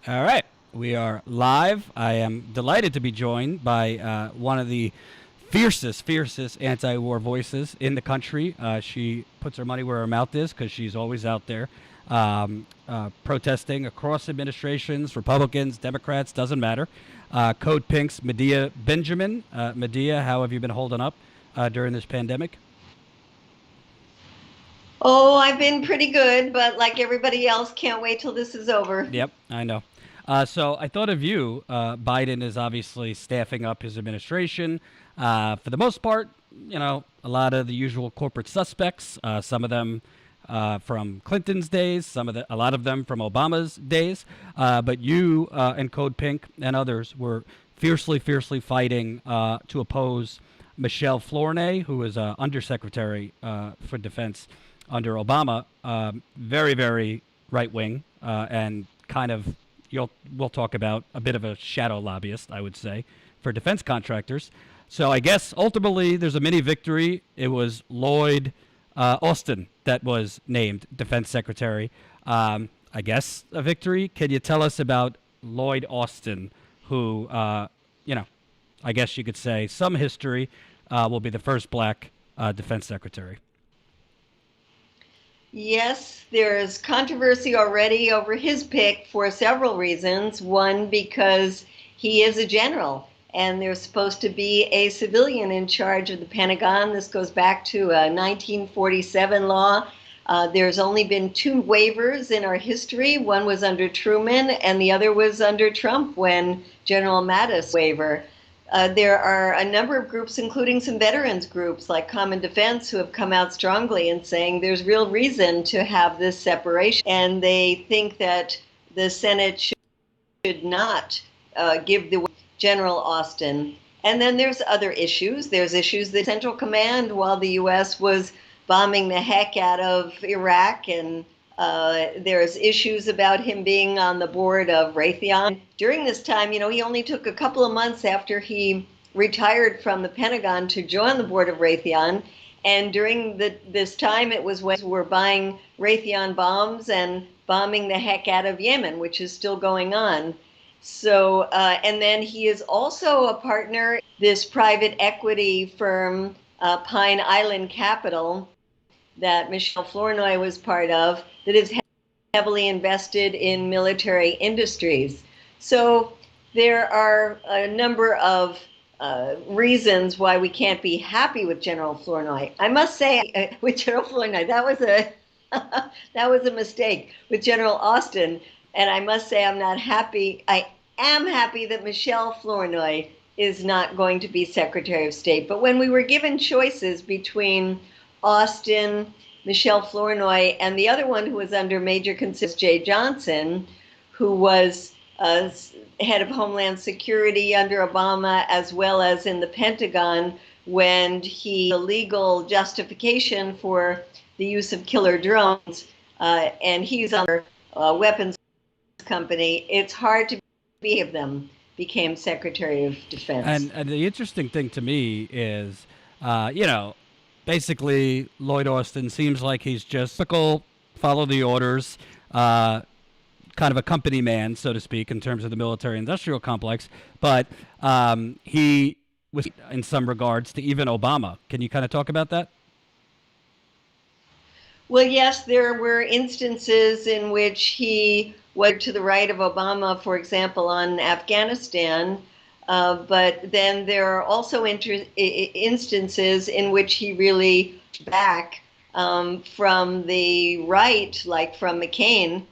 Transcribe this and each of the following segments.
All right, we are live. I am delighted to be joined by one of the fiercest anti-war voices in the country. She puts her money where her mouth is because she's always out there protesting across administrations, Republicans, Democrats, doesn't matter. Code Pink's Medea Benjamin. Medea, how have you been holding up during this pandemic? Oh, I've been pretty good, but like everybody else, can't wait till this is over. Yep, I know. So I thought of you. Biden is obviously staffing up his administration. For the most part, a lot of the usual corporate suspects. Some of them from Clinton's days. A lot of them from Obama's days. But you and Code Pink and others were fiercely fighting to oppose Michelle Flournoy, who was Undersecretary for Defense under Obama. Very right wing and kind of we'll talk about a bit of a shadow lobbyist, I would say, for defense contractors. So I guess ultimately there's a mini victory. It was Lloyd Austin that was named defense secretary. I guess a victory. Can you tell us about Lloyd Austin, who, I guess you could say some history, will be the first black defense secretary? Yes, there's controversy already over his pick for several reasons. One, because he is a general, and there's supposed to be a civilian in charge of the Pentagon. This goes back to a 1947 law. There's only been two waivers in our history. One was under Truman, and the other was under Trump when General Mattis waiver. There are a number of groups, including some veterans groups like Common Defense, who have come out strongly and saying there's real reason to have this separation. And they think that the Senate should not give the General Austin. And then there's other issues. There's issues that Central Command, while the U.S. was bombing the heck out of Iraq, and there's issues about him being on the board of Raytheon. During this time, he only took a couple of months after he retired from the Pentagon to join the board of Raytheon. And during this time, it was when we're buying Raytheon bombs and bombing the heck out of Yemen, which is still going on. So, and then he is also a partner, this private equity firm, Pine Island Capital, that Michelle Flournoy was part of, that is heavily invested in military industries. So there are a number of reasons why we can't be happy with General Flournoy. I must say, with General Flournoy, that was a that was a mistake with General Austin, and I must say I'm not happy. I am happy that Michelle Flournoy is not going to be Secretary of State. But when we were given choices between Austin, Michelle Flournoy, and the other one who was under major consideration, Jay Johnson, who was head of Homeland Security under Obama, as well as in the Pentagon when he legal justification for the use of killer drones, and he's on a weapons company. It's hard to be of them became Secretary of Defense. And the interesting thing to me is, basically Lloyd Austin seems like he's just typical follow the orders, kind of a company man, so to speak, in terms of the military-industrial complex. But he was, in some regards, to even Obama. Can you kind of talk about that? Well, yes, there were instances in which he was to the right of Obama, for example, on Afghanistan. But then there are also instances in which he really back from the right, like from McCain,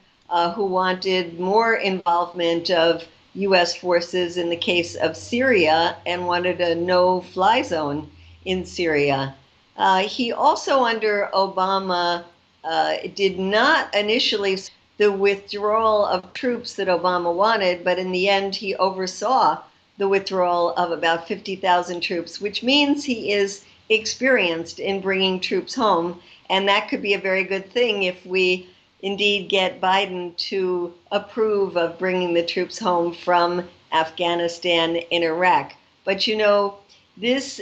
who wanted more involvement of U.S. forces in the case of Syria and wanted a no-fly zone in Syria. He also, under Obama, did not initially the withdrawal of troops that Obama wanted, but in the end, he oversaw the withdrawal of about 50,000 troops, which means he is experienced in bringing troops home. And that could be a very good thing if we indeed get Biden to approve of bringing the troops home from Afghanistan and Iraq. But this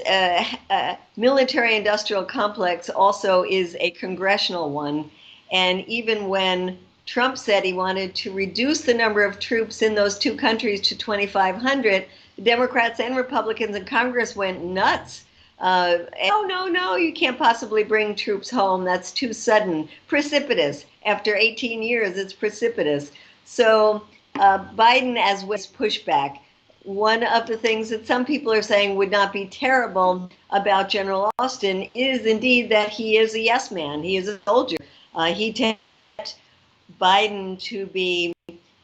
military industrial complex also is a congressional one. And even when Trump said he wanted to reduce the number of troops in those two countries to 2,500. Democrats and Republicans in Congress went nuts. No, you can't possibly bring troops home. That's too sudden. Precipitous. After 18 years, it's precipitous. So Biden, as was pushback, one of the things that some people are saying would not be terrible about General Austin is indeed that he is a yes man. He is a soldier. He tends Biden to be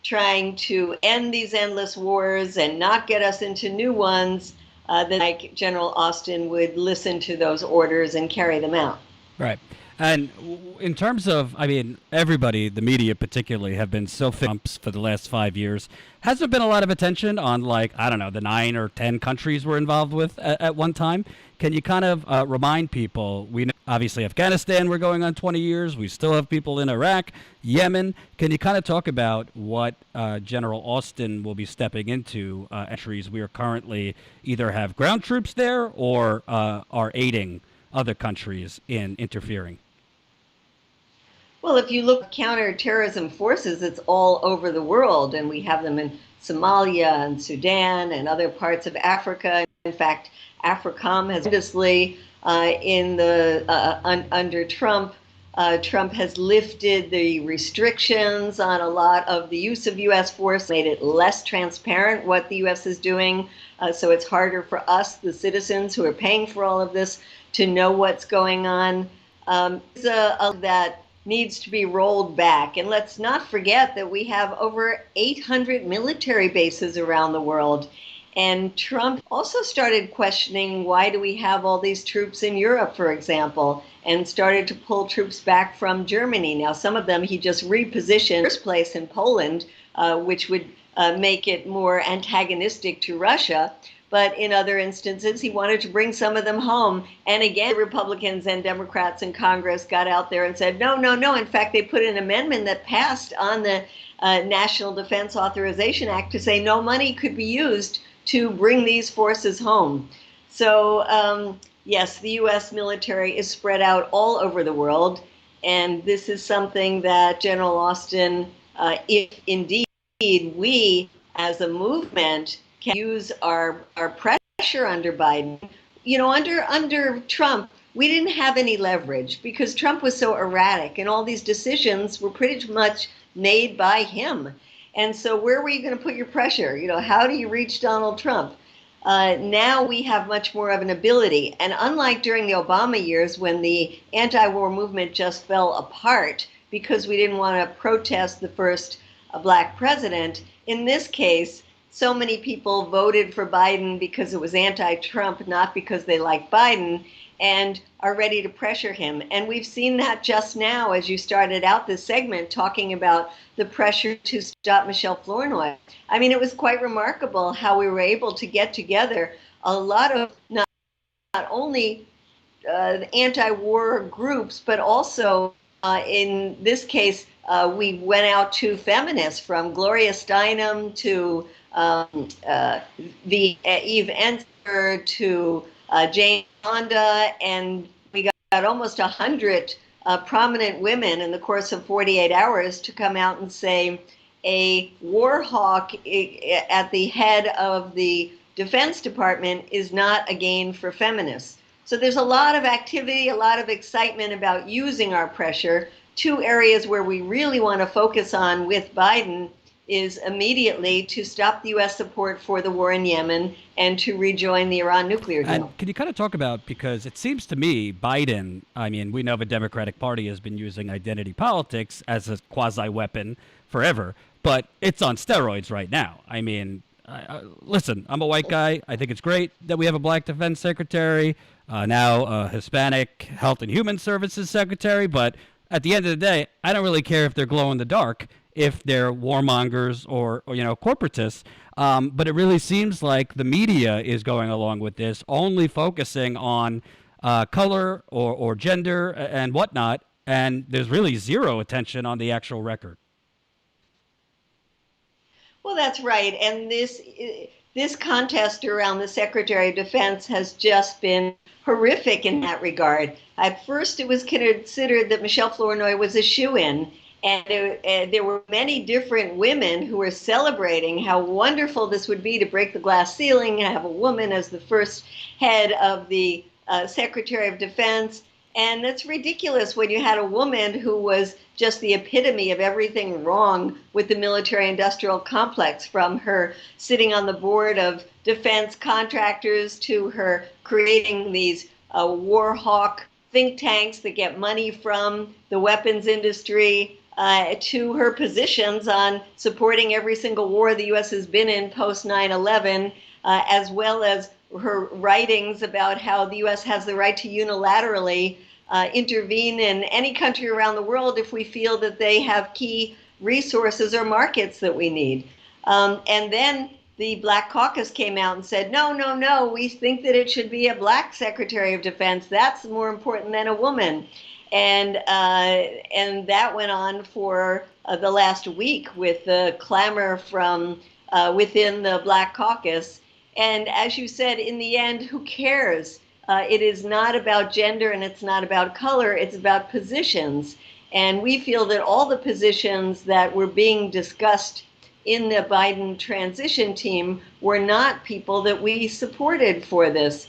trying to end these endless wars and not get us into new ones, then like General Austin would listen to those orders and carry them out. Right. And in terms of, I mean, everybody, the media particularly, have been so Trumps for the last 5 years. Has there been a lot of attention on, like, I don't know, the 9 or 10 countries we're involved with at one time? Can you kind of remind people, we know, obviously, Afghanistan, we're going on 20 years. We still have people in Iraq, Yemen. Can you kind of talk about what General Austin will be stepping into entries? We are currently either have ground troops there or are aiding other countries in interfering. Well, if you look at counterterrorism forces, it's all over the world, and we have them in Somalia and Sudan and other parts of Africa. In fact, AFRICOM has tremendously under Trump. Trump has lifted the restrictions on a lot of the use of U.S. force, made it less transparent what the U.S. is doing. So it's harder for us, the citizens who are paying for all of this, to know what's going on. That needs to be rolled back. And let's not forget that we have over 800 military bases around the world. And Trump also started questioning, why do we have all these troops in Europe, for example, and started to pull troops back from Germany. Now, some of them he just repositioned in the first place in Poland, which would make it more antagonistic to Russia. But in other instances, he wanted to bring some of them home. And again, Republicans and Democrats in Congress got out there and said, no. In fact, they put an amendment that passed on the National Defense Authorization Act to say no money could be used to bring these forces home. So, yes, the U.S. military is spread out all over the world. And this is something that General Austin, if indeed we as a movement can use our pressure under Biden. You know, under Trump, we didn't have any leverage because Trump was so erratic and all these decisions were pretty much made by him. And so where were you going to put your pressure? You know, how do you reach Donald Trump? Now we have much more of an ability. And unlike during the Obama years when the anti-war movement just fell apart because we didn't want to protest the first black president, in this case, so many people voted for Biden because it was anti-Trump, not because they like Biden, and are ready to pressure him. And we've seen that just now as you started out this segment talking about the pressure to stop Michelle Flournoy. I mean, it was quite remarkable how we were able to get together a lot of not only anti-war groups, but also in this case, we went out to feminists from Gloria Steinem to the Eve Ensler to Jane Fonda, and we got almost 100 prominent women in the course of 48 hours to come out and say a war hawk at the head of the Defense Department is not a gain for feminists. So there's a lot of activity, a lot of excitement about using our pressure. Two areas where we really want to focus on with Biden is immediately to stop the U.S. support for the war in Yemen and to rejoin the Iran nuclear deal. And can you kind of talk about, because it seems to me Biden, I mean, we know the Democratic Party has been using identity politics as a quasi-weapon forever, but it's on steroids right now. I mean, listen, I'm a white guy. I think it's great that we have a black defense secretary, now a Hispanic health and human services secretary, but at the end of the day, I don't really care if they're glow in the dark, if they're warmongers or you know, corporatists. But it really seems like the media is going along with this, only focusing on color or gender and whatnot, and there's really zero attention on the actual record. Well, that's right. And this contest around the Secretary of Defense has just been horrific in that regard. At first, it was considered that Michelle Flournoy was a shoo-in, And there were many different women who were celebrating how wonderful this would be to break the glass ceiling and have a woman as the first head of the Secretary of Defense. And that's ridiculous when you had a woman who was just the epitome of everything wrong with the military-industrial complex, from her sitting on the board of defense contractors to her creating these war hawk think tanks that get money from the weapons industry, to her positions on supporting every single war the U.S. has been in post 9/11, as well as her writings about how the U.S. has the right to unilaterally intervene in any country around the world if we feel that they have key resources or markets that we need. And then the Black Caucus came out and said, no, no, no, we think that it should be a black Secretary of Defense. That's more important than a woman. And that went on for the last week with the clamor from within the Black Caucus. And as you said, in the end, who cares? It is not about gender and it's not about color. It's about positions. And we feel that all the positions that were being discussed in the Biden transition team were not people that we supported for this.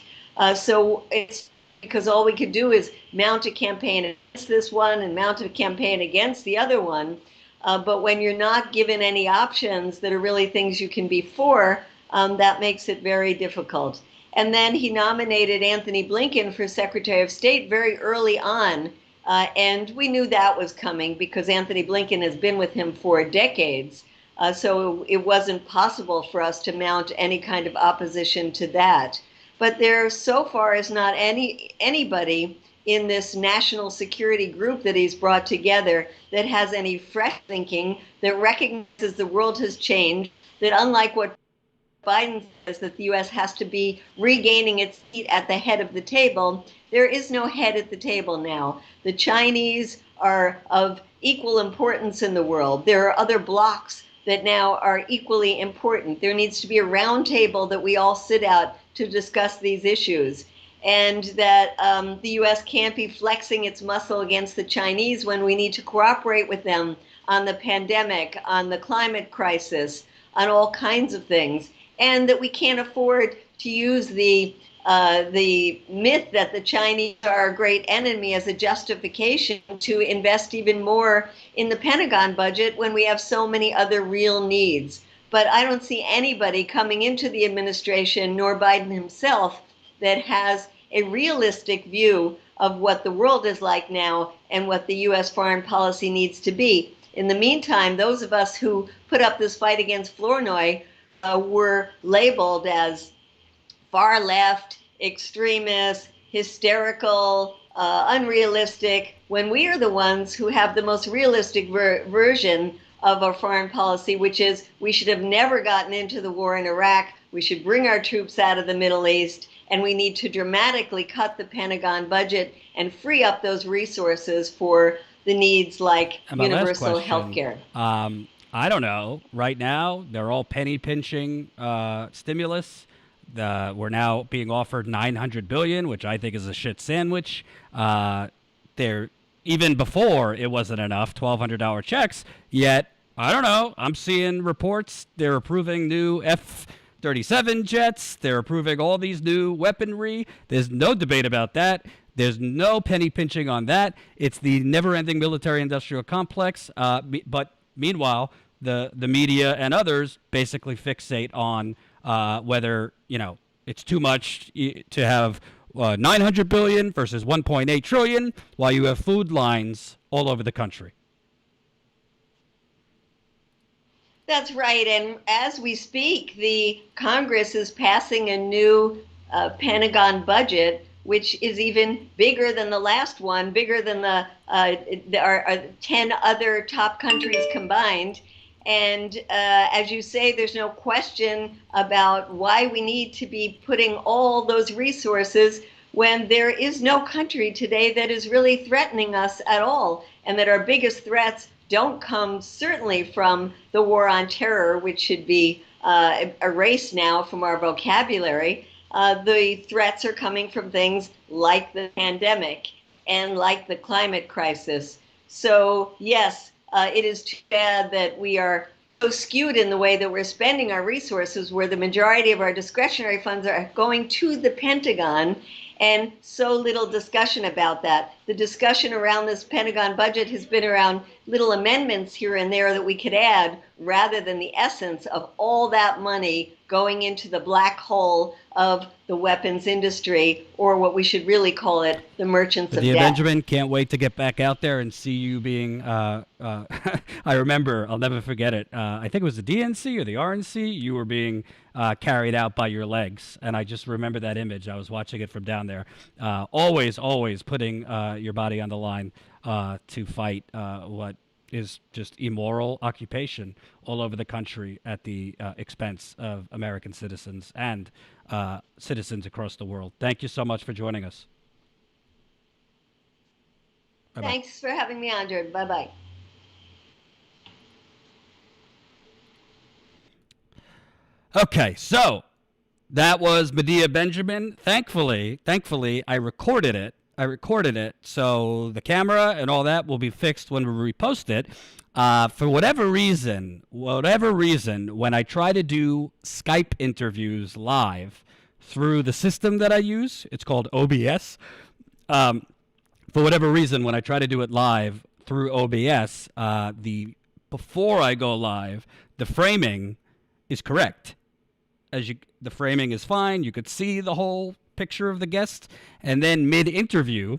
So it's because all we could do is mount a campaign against this one and mount a campaign against the other one. But when you're not given any options that are really things you can be for, that makes it very difficult. And then he nominated Anthony Blinken for Secretary of State very early on. And we knew that was coming because Anthony Blinken has been with him for decades. So it wasn't possible for us to mount any kind of opposition to that. But there so far is not anybody in this national security group that he's brought together that has any fresh thinking, that recognizes the world has changed, that unlike what Biden says, that the U.S. has to be regaining its seat at the head of the table, there is no head at the table now. The Chinese are of equal importance in the world. There are other blocs that now are equally important. There needs to be a round table that we all sit at to discuss these issues, and that the U.S. can't be flexing its muscle against the Chinese when we need to cooperate with them on the pandemic, on the climate crisis, on all kinds of things, and that we can't afford to use the myth that the Chinese are a great enemy as a justification to invest even more in the Pentagon budget when we have so many other real needs. But I don't see anybody coming into the administration, nor Biden himself, that has a realistic view of what the world is like now and what the U.S. foreign policy needs to be. In the meantime, those of us who put up this fight against Flournoy were labeled as far left, extremist, hysterical, unrealistic, when we are the ones who have the most realistic version of our foreign policy, which is we should have never gotten into the war in Iraq, we should bring our troops out of the Middle East, and we need to dramatically cut the Pentagon budget and free up those resources for the needs like universal health care. I don't know. Right now, they're all penny pinching stimulus. We're now being offered $900 billion, which I think is a shit sandwich. Even before it wasn't enough, $1,200 checks. Yet I don't know. I'm seeing reports they're approving new F-37 jets. They're approving all these new weaponry. There's no debate about that. There's no penny pinching on that. It's the never-ending military-industrial complex. But meanwhile, the media and others basically fixate on whether it's too much to have $900 billion versus $1.8 trillion, while you have food lines all over the country. That's right. And as we speak, the Congress is passing a new Pentagon budget, which is even bigger than the last one, bigger than our 10 other top countries combined. And as you say, there's no question about why we need to be putting all those resources when there is no country today that is really threatening us at all, and that our biggest threats don't come certainly from the war on terror, which should be erased now from our vocabulary. The threats are coming from things like the pandemic and like the climate crisis. So yes, It is too bad that we are so skewed in the way that we're spending our resources, where the majority of our discretionary funds are going to the Pentagon, and so little discussion about that. The discussion around this Pentagon budget has been around little amendments here and there that we could add, rather than the essence of all that money going into the black hole of the weapons industry, or what we should really call it, the merchants of Medea death. Benjamin, can't wait to get back out there and see you being. I remember, I'll never forget it. I think it was the DNC or the RNC. You were being carried out by your legs, and I just remember that image. I was watching it from down there. Always putting your body on the line to fight what is just immoral occupation all over the country at the expense of American citizens and citizens across the world. Thank you so much for joining us. Bye-bye. Thanks for having me on, Jordan. Bye-bye. Okay, so that was Medea Benjamin. Thankfully, I recorded it. So the camera and all that will be fixed when we repost it. For whatever reason, when I try to do Skype interviews live through the system that I use, it's called OBS. For whatever reason, when I try to do it live through OBS, before I go live, the framing is correct. The framing is fine. You could see the whole picture of the guest, and then mid-interview,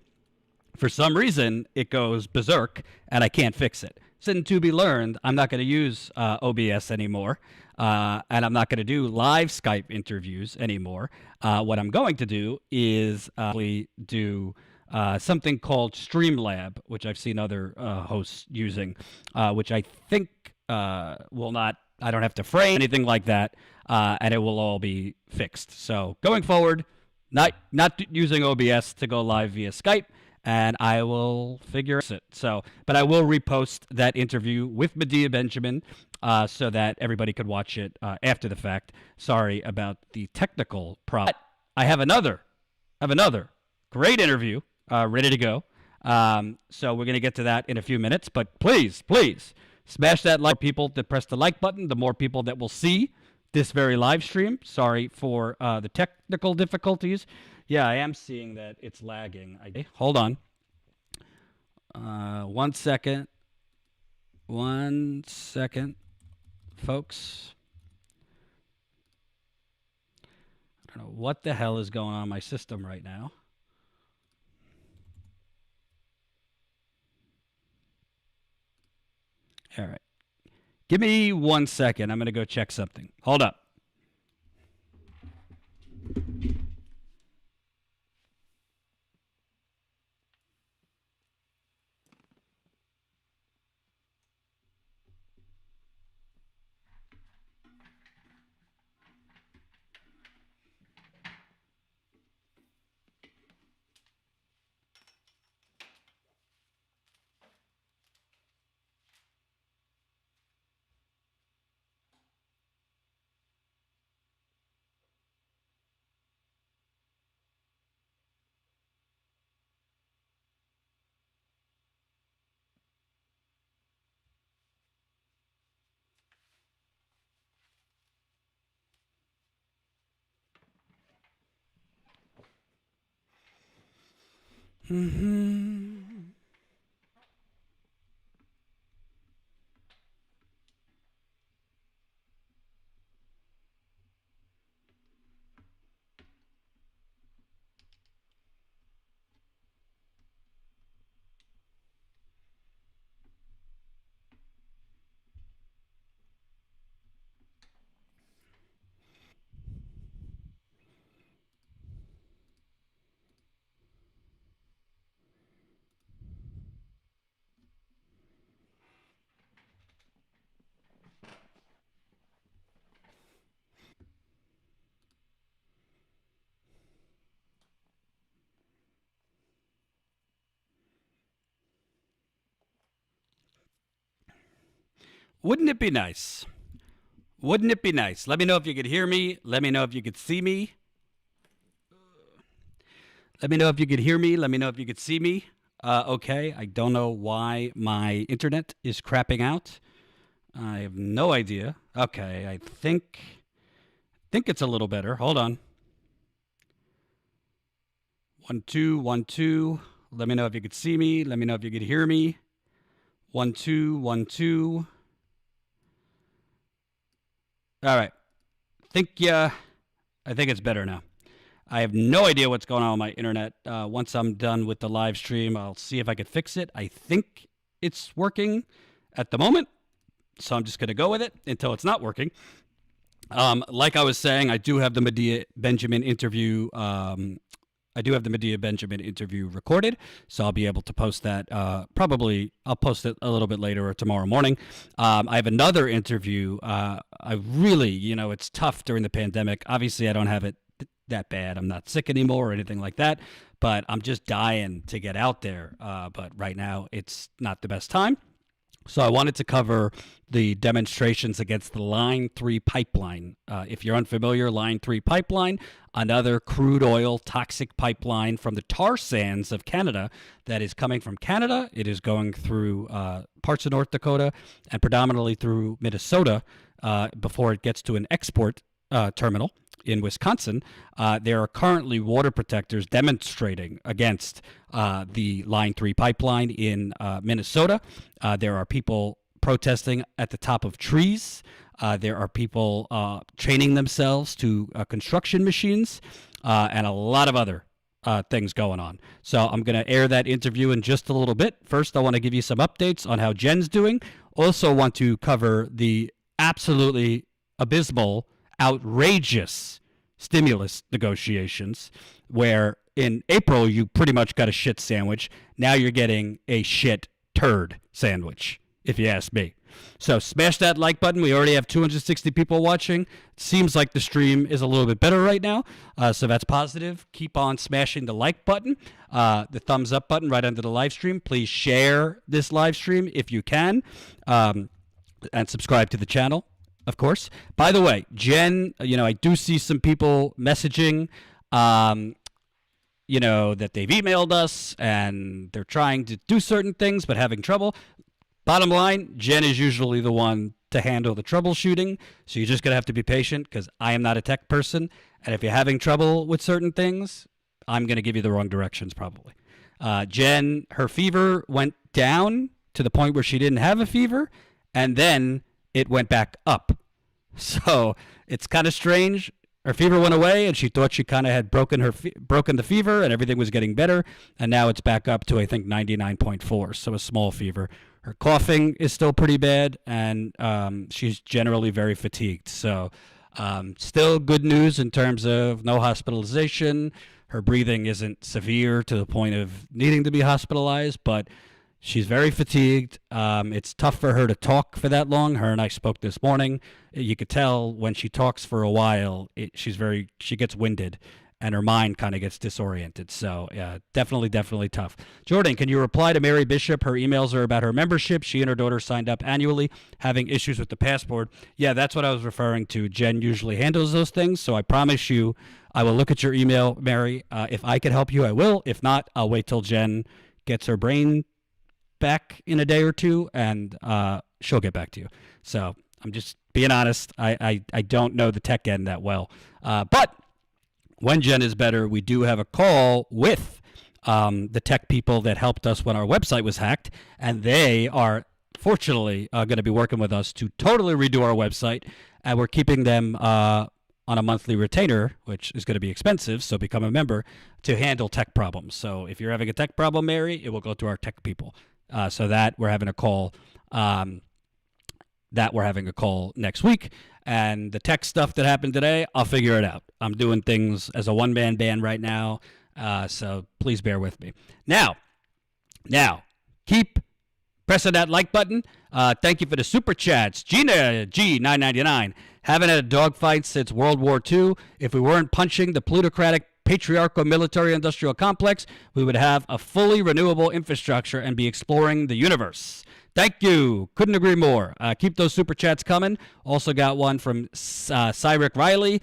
for some reason, it goes berserk, and I can't fix it. So to be learned, I'm not going to use OBS anymore, and I'm not going to do live Skype interviews anymore. What I'm going to do is do something called Streamlab, which I've seen other hosts using, which I think will not, I don't have to frame anything like that, and it will all be fixed. So going forward, not using OBS to go live via Skype, and I will figure it. But I will repost that interview with Medea Benjamin so that everybody could watch it after the fact. Sorry about the technical problem. I have another great interview ready to go. So we're going to get to that in a few minutes. But please, smash that like. People that press the like button, the more people that will see this very live stream. Sorry for the technical difficulties. Yeah, I am seeing that it's lagging. Hold on. 1 second. 1 second, folks. I don't know what the hell is going on in my system right now. All right. Give me 1 second. I'm going to go check something. Hold up. Wouldn't it be nice? Wouldn't it be nice? Let me know if you could hear me. Let me know if you could see me. Let me know if you could hear me. Let me know if you could see me. Okay, I don't know why my internet is crapping out. I have no idea. Okay, I think it's a little better. Hold on. 1 2 1 2. Let me know if you could see me. Let me know if you could hear me. 1 2 1 2. All right. I think it's better now. I have no idea what's going on with my internet. Once I'm done with the live stream, I'll see if I can fix it. I think it's working at the moment, so I'm just going to go with it until it's not working. Like I was saying, I do have the Medea Benjamin interview. Recorded, so I'll be able to post that. Probably I'll post it a little bit later or tomorrow morning. I have another interview. I really, it's tough during the pandemic. Obviously, I don't have it that bad. I'm not sick anymore or anything like that, but I'm just dying to get out there. But right now, it's not the best time. So I wanted to cover the demonstrations against the Line 3 pipeline. If you're unfamiliar, Line 3 pipeline, another crude oil toxic pipeline from the tar sands of Canada that is coming from Canada. It is going through parts of North Dakota and predominantly through Minnesota before it gets to an export terminal in Wisconsin. There are currently water protectors demonstrating against the Line 3 pipeline in Minnesota. There are people protesting at the top of trees. There are people training themselves to construction machines and a lot of other things going on. So I'm going to air that interview in just a little bit. First, I want to give you some updates on how Jen's doing. Also want to cover the absolutely abysmal, outrageous stimulus negotiations where in April you pretty much got a shit sandwich. Now you're getting a shit turd sandwich, if you ask me. So smash that like button. We already have 260 people watching. It seems like the stream is a little bit better right now, so that's positive. Keep on smashing the like button, the thumbs up button right under the live stream. Please share this live stream if you can, and subscribe to the channel, of course. By the way, Jen, I do see some people messaging, that they've emailed us and they're trying to do certain things but having trouble. Bottom line, Jen is usually the one to handle the troubleshooting, so you're just going to have to be patient because I am not a tech person, and if you're having trouble with certain things, I'm going to give you the wrong directions probably. Jen, her fever went down to the point where she didn't have a fever, and then it went back up. So it's kind of strange. Her fever went away, and she thought she kind of had broken the fever, and everything was getting better, and now it's back up to, I think, 99.4, so a small fever. Her coughing is still pretty bad, and she's generally very fatigued. So still good news in terms of no hospitalization. Her breathing isn't severe to the point of needing to be hospitalized, but she's very fatigued. It's tough for her to talk for that long. Her and I spoke this morning. You could tell when she talks for a while, she gets winded, and her mind kind of gets disoriented. So, yeah, definitely tough. Jordan, can you reply to Mary Bishop? Her emails are about her membership. She and her daughter signed up annually, having issues with the passport. Yeah, that's what I was referring to. Jen usually handles those things, so I promise you I will look at your email, Mary. If I can help you, I will. If not, I'll wait till Jen gets her brain back in a day or two, and she'll get back to you. So I'm just being honest. I don't know the tech end that well. But when Jen is better, we do have a call with the tech people that helped us when our website was hacked, and they are fortunately going to be working with us to totally redo our website, and we're keeping them on a monthly retainer, which is going to be expensive, so become a member, to handle tech problems. So if you're having a tech problem, Mary, it will go to our tech people. So that we're having a call next week. And the tech stuff that happened today, I'll figure it out. I'm doing things as a one-man band right now, so please bear with me. Now, keep pressing that like button. Thank you for the super chats. Gina G 999. Haven't had a dogfight since World War II. If we weren't punching the plutocratic patriarchal military-industrial complex, we would have a fully renewable infrastructure and be exploring the universe. Thank you. Couldn't agree more. Keep those super chats coming. Also got one from Cyric Riley.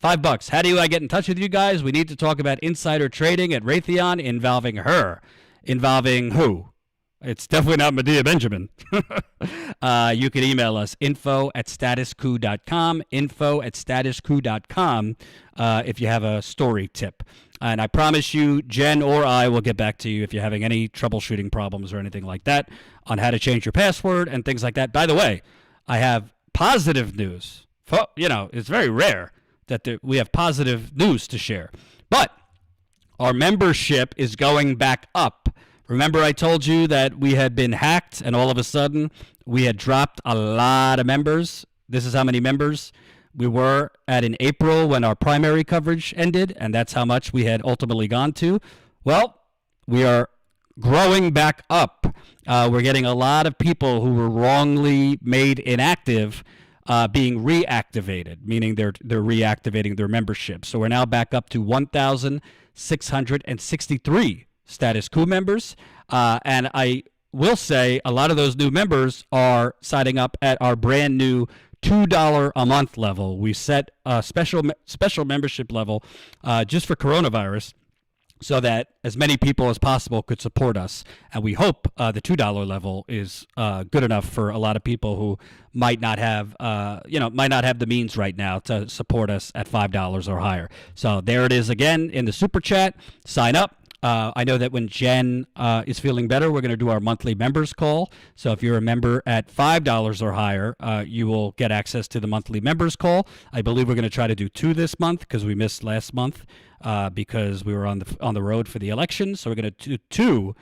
$5. How do I get in touch with you guys? We need to talk about insider trading at Raytheon involving her. involving who? It's definitely not Medea Benjamin. You can email us, info@statuscoup.com, info@statuscoup.com, if you have a story tip. And I promise you, Jen or I will get back to you if you're having any troubleshooting problems or anything like that on how to change your password and things like that. By the way, I have positive news. It's very rare that we have positive news to share. But our membership is going back up. Remember I told you that we had been hacked and all of a sudden we had dropped a lot of members? This is how many members we were at in April when our primary coverage ended, and that's how much we had ultimately gone to. Well, we are growing back up. We're getting a lot of people who were wrongly made inactive being reactivated, meaning they're reactivating their membership. So we're now back up to 1,663 Status Coup members, and I will say a lot of those new members are signing up at our brand new $2 a month level. We set a special membership level just for coronavirus, so that as many people as possible could support us. And we hope the $2 level is good enough for a lot of people who might not have the means right now to support us at $5 or higher. So there it is again in the super chat. Sign up. I know that when Jen is feeling better, we're going to do our monthly members call. So if you're a member at $5 or higher, you will get access to the monthly members call. I believe we're going to try to do 2 this month because we missed last month because we were on the road for the election. So we're going to do 2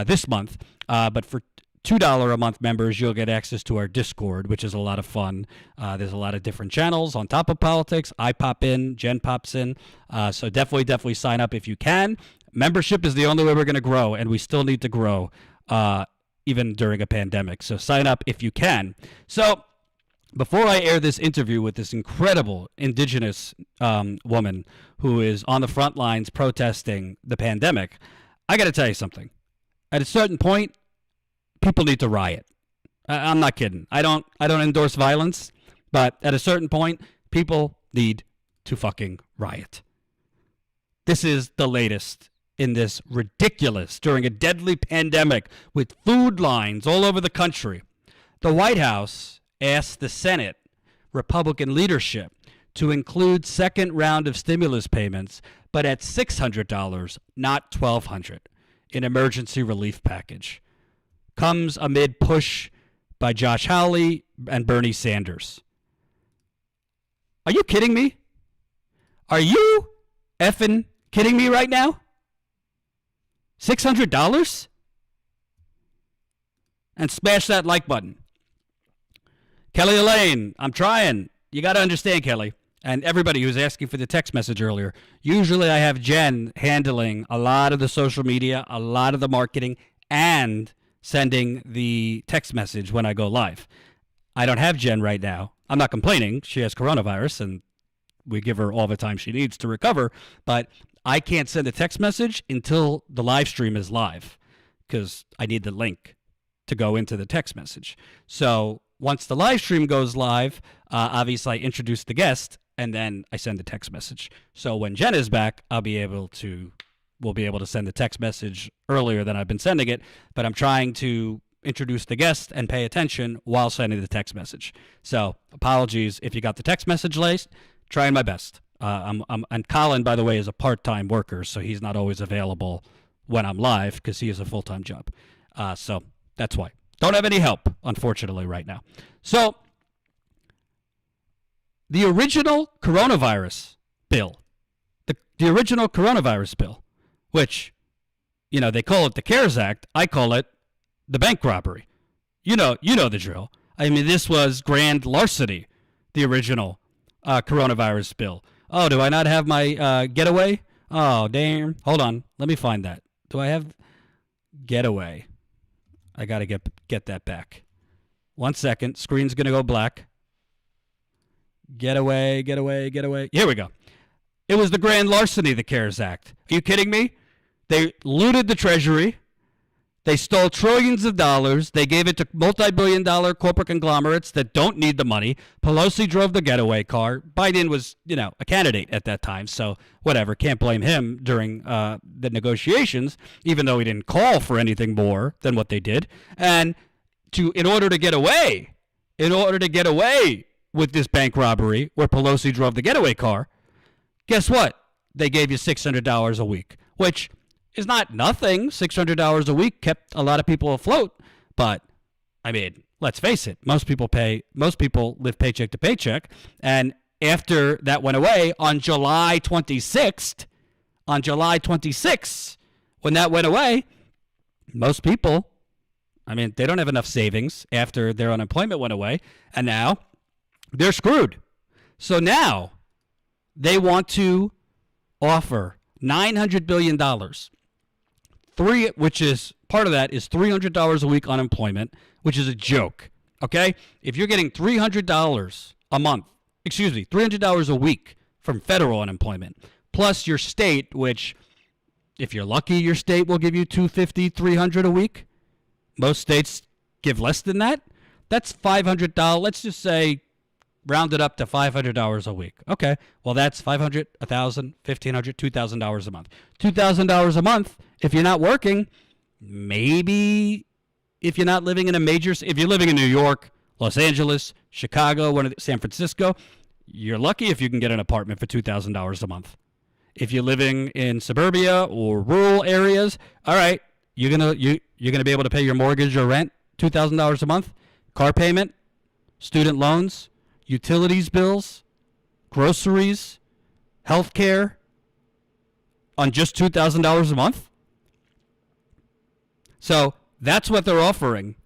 this month. But for $2 a month members, you'll get access to our Discord, which is a lot of fun. There's a lot of different channels on top of politics. I pop in, Jen pops in. So definitely sign up if you can. Membership is the only way we're going to grow, and we still need to grow even during a pandemic. So sign up if you can. So before I air this interview with this incredible indigenous woman who is on the front lines protesting the pandemic, I got to tell you something. At a certain point, people need to riot. I'm not kidding. I don't endorse violence, but at a certain point, people need to fucking riot. This is the latest in this ridiculous, during a deadly pandemic with food lines all over the country. The White House asked the Senate Republican leadership to include second round of stimulus payments, but at $600, not $1,200, in emergency relief package. Comes amid push by Josh Hawley and Bernie Sanders. Are you kidding me? Are you effing kidding me right now? $600? And smash that like button. Kelly Elaine, I'm trying. You got to understand, Kelly, and everybody who's asking for the text message earlier. Usually I have Jen handling a lot of the social media, a lot of the marketing, and sending the text message when I go live. I don't have Jen right now. I'm not complaining. She has coronavirus, and we give her all the time she needs to recover, but I can't send a text message until the live stream is live because I need the link to go into the text message. So once the live stream goes live, obviously I introduce the guest and then I send the text message. So when Jen is back, we'll be able to send the text message earlier than I've been sending it, but I'm trying to introduce the guest and pay attention while sending the text message. So apologies if you got the text message late. Trying my best. And Colin, by the way, is a part-time worker, so he's not always available when I'm live because he has a full-time job. So that's why. Don't have any help, unfortunately, right now. So the original coronavirus bill, the original coronavirus bill, which, they call it the CARES Act. I call it the bank robbery. You know the drill. I mean, this was grand larceny, the original coronavirus bill. Oh, do I not have my getaway? Oh, damn. Hold on. Let me find that. Do I have getaway? I got to get that back. 1 second. Screen's going to go black. Getaway. Here we go. It was the grand larceny, the CARES Act. Are you kidding me? They looted the Treasury. They stole trillions of dollars. They gave it to multi-billion-dollar corporate conglomerates that don't need the money. Pelosi drove the getaway car. Biden was, a candidate at that time, so whatever. Can't blame him during the negotiations, even though he didn't call for anything more than what they did. And in order to get away with this bank robbery where Pelosi drove the getaway car, guess what? They gave you $600 a week, which is not nothing. $600 a week kept a lot of people afloat. But, let's face it. Most people live paycheck to paycheck. And after that went away on July 26th, when that went away, most people, they don't have enough savings after their unemployment went away. And now they're screwed. So now they want to offer $900 billion. Which is part of that is $300 a week unemployment, which is a joke. Okay? If you're getting $300 a week from federal unemployment, plus your state, which if you're lucky, your state will give you $250, $300 a week. Most states give less than that. That's $500. Let's just say round it up to $500 a week. Okay. Well, that's $500, $1,000, $1,500, $2,000 a month. $2,000 a month. If you're not working, maybe if you're not living in if you're living in New York, Los Angeles, Chicago, San Francisco, you're lucky if you can get an apartment for $2,000 a month. If you're living in suburbia or rural areas, all right, you're gonna be able to pay your mortgage or rent $2,000 a month, car payment, student loans, utilities bills, groceries, health care on just $2,000 a month. So that's what they're offering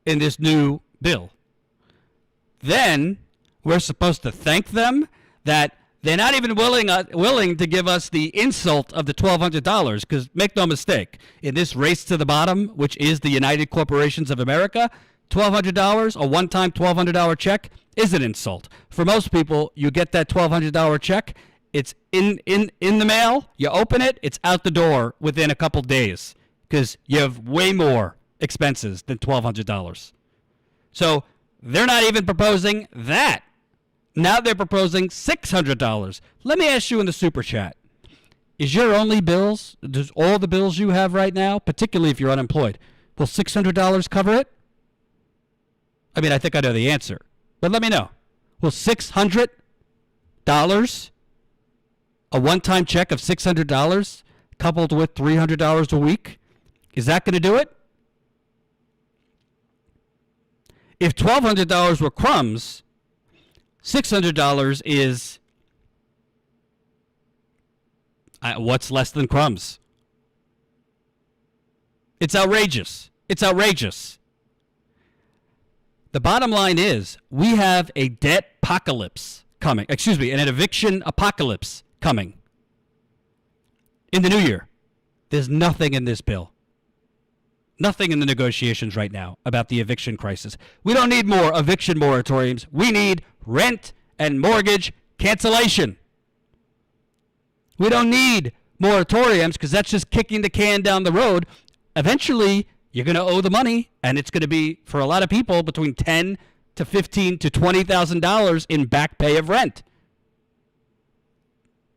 in this new bill. Then we're supposed to thank them that they're not even willing to give us the insult of the $1,200, because make no mistake, in this race to the bottom, which is the United Corporations of America, $1,200, a one-time $1,200 check, is an insult. For most people, you get that $1,200 check, it's in the mail, you open it, it's out the door within a couple days, because you have way more expenses than $1,200. So they're not even proposing that. Now they're proposing $600. Let me ask you in the super chat, is your only bills, does all the bills you have right now, particularly if you're unemployed, will $600 cover it? I think I know the answer, but let me know. Will $600, a one-time check of $600 coupled with $300 a week, is that going to do it? If $1,200 were crumbs, $600 is what's less than crumbs? It's outrageous. It's outrageous. The bottom line is we have a debt apocalypse coming. An eviction apocalypse coming in the new year. There's nothing in this bill. Nothing in the negotiations right now about the eviction crisis. We don't need more eviction moratoriums. We need rent and mortgage cancellation. We don't need moratoriums because that's just kicking the can down the road. Eventually, you're going to owe the money, and it's going to be, for a lot of people, between $10,000 to $15,000 to $20,000 in back pay of rent.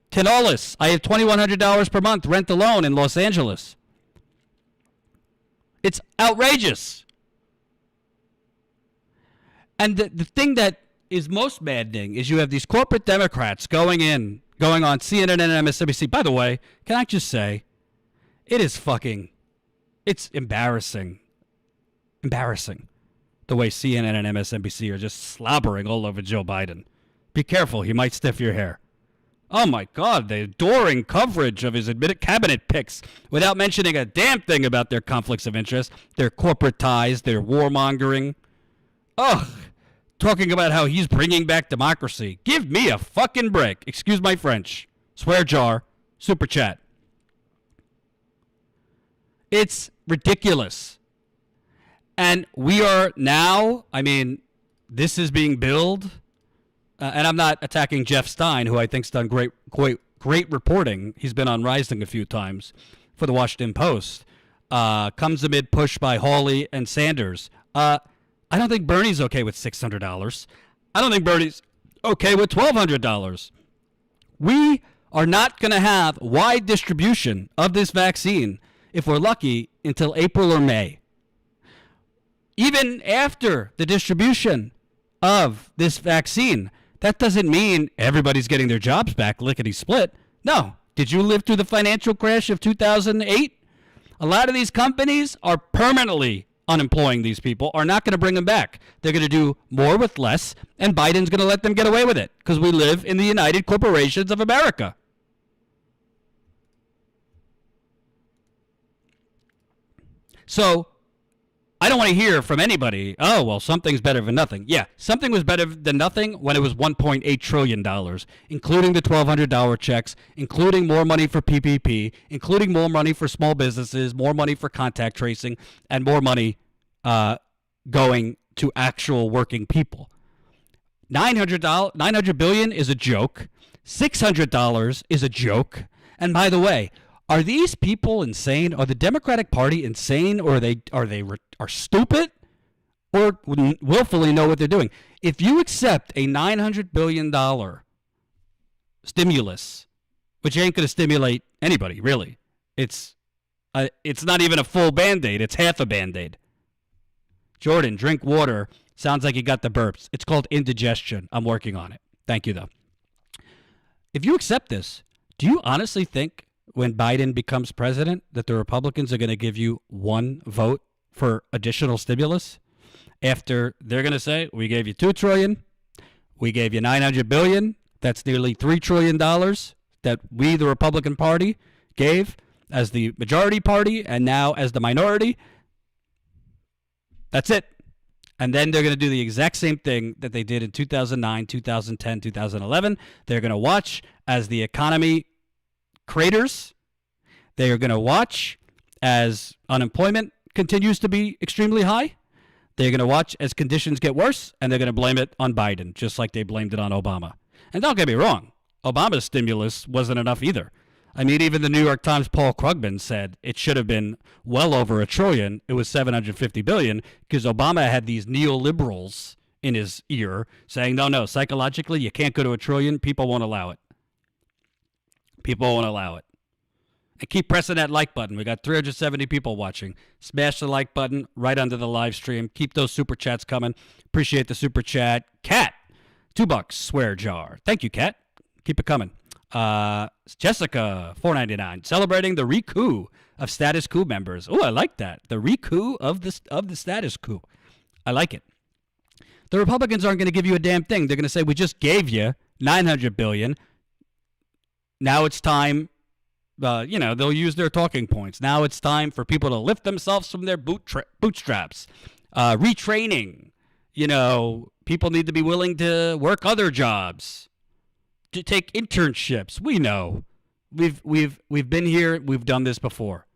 Tinolis, I have $2,100 per month rent alone in Los Angeles. It's outrageous. And the thing that is most maddening is you have these corporate Democrats going on CNN and MSNBC. By the way, can I just say, it's embarrassing. Embarrassing. The way CNN and MSNBC are just slobbering all over Joe Biden. Be careful, he might stiff your hair. Oh my God, the adoring coverage of his admitted cabinet picks without mentioning a damn thing about their conflicts of interest, their corporate ties, their warmongering. Ugh, talking about how he's bringing back democracy. Give me a fucking break. Excuse my French. Swear jar. Super chat. It's ridiculous. And we are now, this is being billed. And I'm not attacking Jeff Stein, who I think's done great reporting. He's been on Rising a few times for the Washington Post. comes amid push by Hawley and Sanders. I don't think Bernie's okay with $600. I don't think Bernie's okay with $1,200. We are not going to have wide distribution of this vaccine, if we're lucky, until April or May. Even after the distribution of this vaccine, that doesn't mean everybody's getting their jobs back lickety-split. No. Did you live through the financial crash of 2008? A lot of these companies are permanently unemploying these people, are not going to bring them back. They're going to do more with less, and Biden's going to let them get away with it because we live in the United Corporations of America. So I don't want to hear from anybody, oh, well, something's better than nothing. Yeah, something was better than nothing when it was $1.8 trillion, including the $1,200 checks, including more money for PPP, including more money for small businesses, more money for contact tracing, and more money going to actual working people. $900 billion is a joke. $600 is a joke. And by the way, are these people insane? Are the Democratic Party insane, or are stupid, or willfully know what they're doing? If you accept a $900 billion stimulus, which ain't going to stimulate anybody, really, it's not even a full Band-Aid. It's half a Band-Aid. Jordan, drink water. Sounds like you got the burps. It's called indigestion. I'm working on it. Thank you, though. If you accept this, do you honestly think when Biden becomes president that the Republicans are going to give you one vote for additional stimulus after they're going to say, we gave you $2 trillion, we gave you $900 billion, that's nearly $3 trillion that we, the Republican Party, gave as the majority party and now as the minority. That's it. And then they're going to do the exact same thing that they did in 2009, 2010, 2011. They're going to watch as the economy craters. They are going to watch as unemployment continues to be extremely high. They're going to watch as conditions get worse, and they're going to blame it on Biden, just like they blamed it on Obama. And don't get me wrong, Obama's stimulus wasn't enough either. I mean, even the New York Times' Paul Krugman said it should have been well over $1 trillion. It was $750 billion because Obama had these neoliberals in his ear saying, no, psychologically, you can't go to $1 trillion. People won't allow it. People won't allow it. And keep pressing that like button. We got 370 people watching. Smash the like button right under the live stream. Keep those super chats coming. Appreciate the super chat. Cat, $2 swear jar. Thank you, Cat. Keep it coming. Jessica, $4.99. Celebrating the re-coup of Status Coup members. Oh, I like that. The re-coup of the Status Coup. I like it. The Republicans aren't going to give you a damn thing. They're going to say, we just gave you $900 billion. Now it's time, they'll use their talking points. Now it's time for people to lift themselves from their bootstraps. Retraining. People need to be willing to work other jobs, to take internships. We know. We've been here. We've done this before.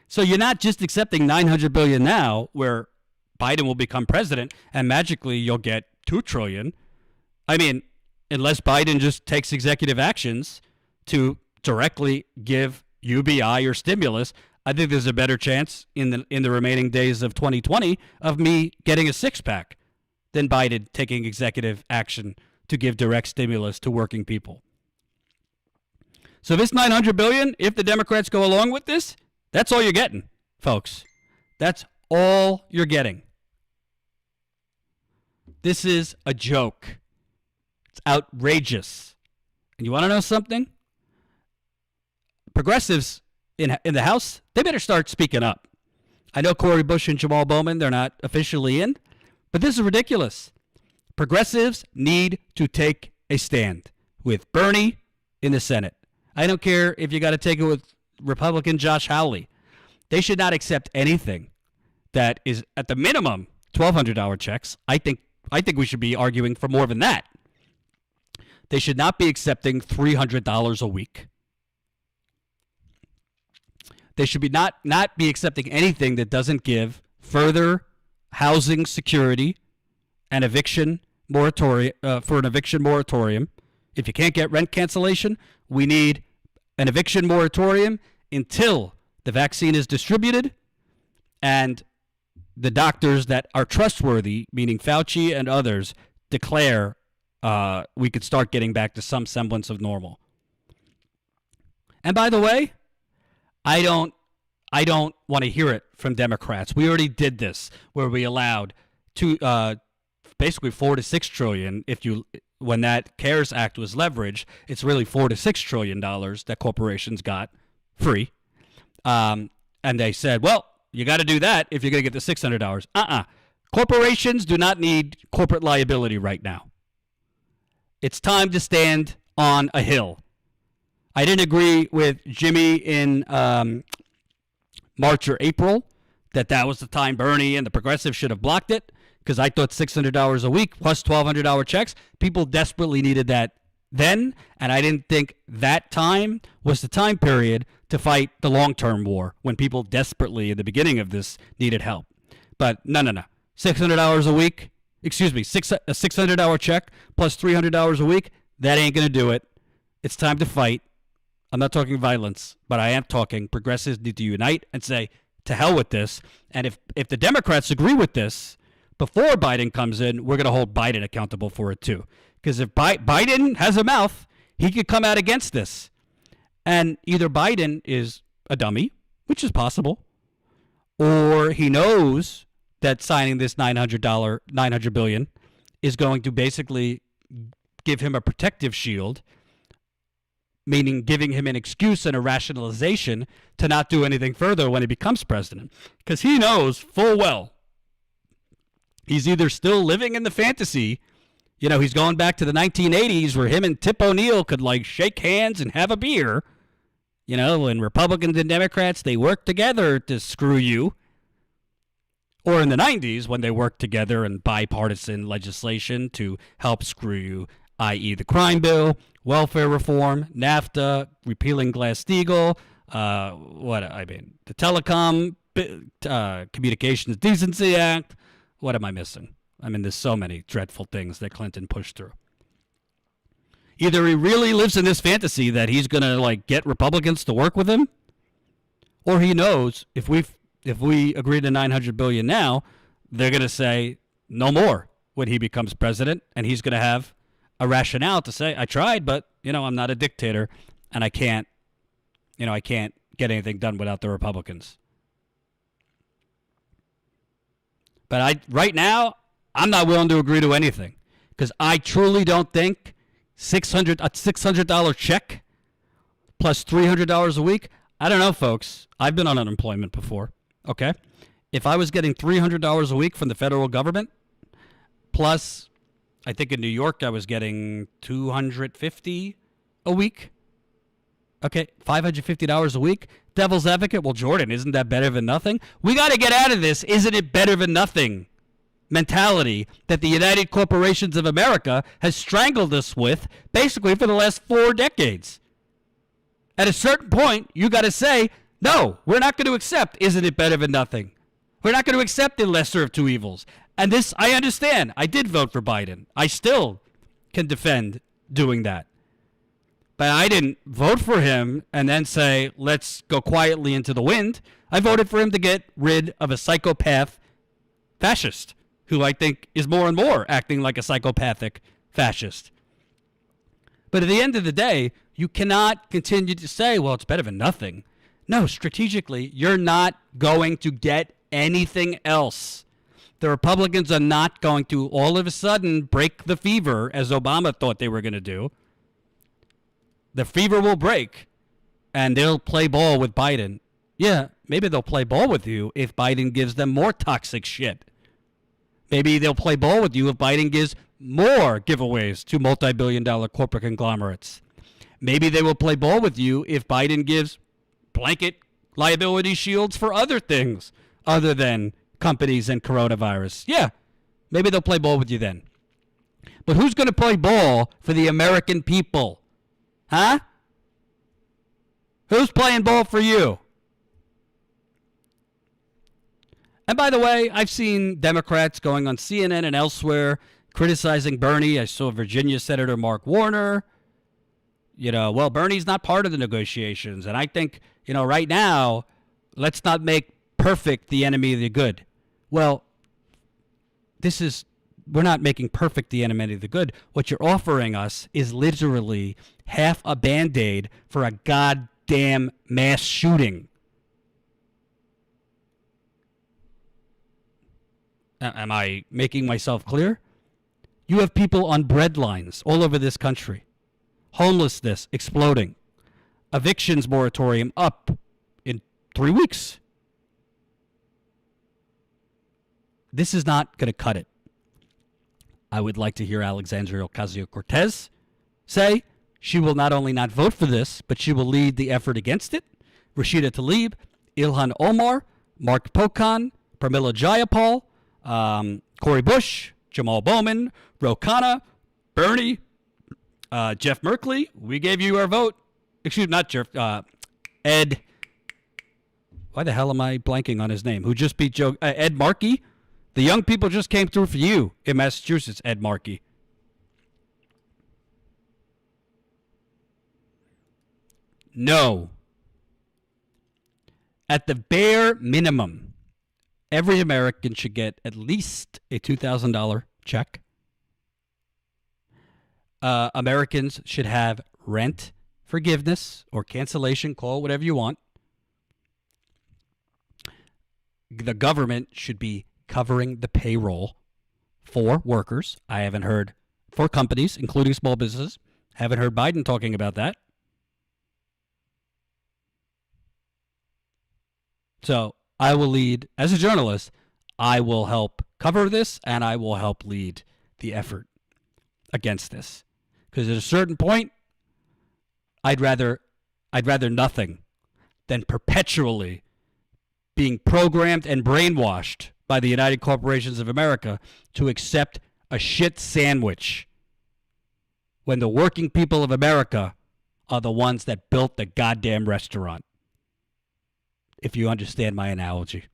So you're not just accepting $900 billion now, where Biden will become president, and magically you'll get $2 trillion. I mean, unless Biden just takes executive actions to directly give UBI or stimulus, I think there's a better chance in the remaining days of 2020 of me getting a six-pack than Biden taking executive action to give direct stimulus to working people. So this $900 billion, if the Democrats go along with this, that's all you're getting, folks. That's all you're getting. This is a joke. It's outrageous. And you want to know something? Progressives in the House, they better start speaking up. I know Cori Bush and Jamal Bowman, they're not officially in, but this is ridiculous. Progressives need to take a stand with Bernie in the Senate. I don't care if you got to take it with Republican Josh Hawley. They should not accept anything that is at the minimum $1,200 checks. I think we should be arguing for more than that. They should not be accepting $300 a week. They should be not be accepting anything that doesn't give further housing security and eviction moratorium for an eviction moratorium. If you can't get rent cancellation, we need an eviction moratorium until the vaccine is distributed and the doctors that are trustworthy, meaning Fauci and others, declare we could start getting back to some semblance of normal. And by the way, I don't want to hear it from Democrats. We already did this where we allowed basically $4 to $6 trillion. When that CARES Act was leveraged, it's really $4 to $6 trillion that corporations got free. And they said, well, you got to do that if you're going to get the $600. Corporations do not need corporate liability right now. It's time to stand on a hill. I didn't agree with Jimmy in March or April that was the time Bernie and the progressives should have blocked it, because I thought $600 a week plus $1,200 checks, people desperately needed that then, and I didn't think that time was the time period to fight the long-term war when people desperately in the beginning of this needed help. But no. $600 a week, a $600 check plus $300 a week, that ain't going to do it. It's time to fight. I'm not talking violence, but I am talking progressives need to unite and say, to hell with this. And if the Democrats agree with this, before Biden comes in, we're going to hold Biden accountable for it too. Because if Biden has a mouth, he could come out against this. And either Biden is a dummy, which is possible, or he knows that signing this $900 billion is going to basically give him a protective shield, meaning giving him an excuse and a rationalization to not do anything further when he becomes president. Because he knows full well he's either still living in the fantasy, he's going back to the 1980s where him and Tip O'Neill could shake hands and have a beer. When Republicans and Democrats, they work together to screw you. Or in the 90s when they worked together in bipartisan legislation to help screw you, i.e. the crime bill, welfare reform, NAFTA, repealing Glass-Steagall, the Telecom, Communications Decency Act. What am I missing? There's so many dreadful things that Clinton pushed through. Either he really lives in this fantasy that he's going to get Republicans to work with him, or he knows if we agree to $900 billion now, they're going to say no more when he becomes president, and he's going to have a rationale to say, I tried, but I'm not a dictator, and I can't get anything done without the Republicans. But right now, I'm not willing to agree to anything, because I truly don't think a $600 check plus $300 a week. I don't know, folks. I've been on unemployment before. Okay, if I was getting $300 a week from the federal government, plus, I think in New York I was getting $250 a week. Okay, $550 a week. Devil's advocate. Well, Jordan, isn't that better than nothing? We got to get out of this. Isn't it better than nothing mentality that the United Corporations of America has strangled us with basically for the last 4 decades. At a certain point, you got to say, no, we're not going to accept, isn't it better than nothing? We're not going to accept the lesser of two evils. And this, I understand. I did vote for Biden. I still can defend doing that. But I didn't vote for him and then say, let's go quietly into the wind. I voted for him to get rid of a psychopath fascist who I think is more and more acting like a psychopathic fascist. But at the end of the day, you cannot continue to say, well, it's better than nothing. No, strategically, you're not going to get anything else. The Republicans are not going to all of a sudden break the fever as Obama thought they were going to do. The fever will break, and they'll play ball with Biden. Yeah, maybe they'll play ball with you if Biden gives them more toxic shit. Maybe they'll play ball with you if Biden gives more giveaways to multi-billion-dollar corporate conglomerates. Maybe they will play ball with you if Biden gives blanket liability shields for other things other than companies and coronavirus. Yeah, maybe they'll play ball with you then. But who's going to play ball for the American people? Huh? Who's playing ball for you? And by the way, I've seen Democrats going on CNN and elsewhere criticizing Bernie. I saw Virginia Senator Mark Warner. Well, Bernie's not part of the negotiations. And I think, right now, let's not make perfect the enemy of the good. Well, we're not making perfect the enemy of the good. What you're offering us is literally half a Band-Aid for a goddamn mass shooting. Am I making myself clear? You have people on bread lines all over this country. Homelessness exploding. Evictions moratorium up in 3 weeks. This is not going to cut it. I would like to hear Alexandria Ocasio-Cortez say she will not only not vote for this, but she will lead the effort against it. Rashida Tlaib, Ilhan Omar, Mark Pocan, Pramila Jayapal, Cori Bush, Jamal Bowman, Ro Khanna, Bernie, Jeff Merkley. We gave you our vote. Excuse me, not Jeff. Ed. Why the hell am I blanking on his name? Who just beat Ed Markey? The young people just came through for you in Massachusetts, Ed Markey. No. At the bare minimum, every American should get at least a $2,000 check. Americans should have rent forgiveness or cancellation, call whatever you want. The government should be covering the payroll for workers. I haven't heard for companies, including small businesses. Haven't heard Biden talking about that. So I will lead, as a journalist, I will help cover this and I will help lead the effort against this. Because at a certain point, I'd rather nothing than perpetually being programmed and brainwashed by the United Corporations of America to accept a shit sandwich when the working people of America are the ones that built the goddamn restaurant. If you understand my analogy.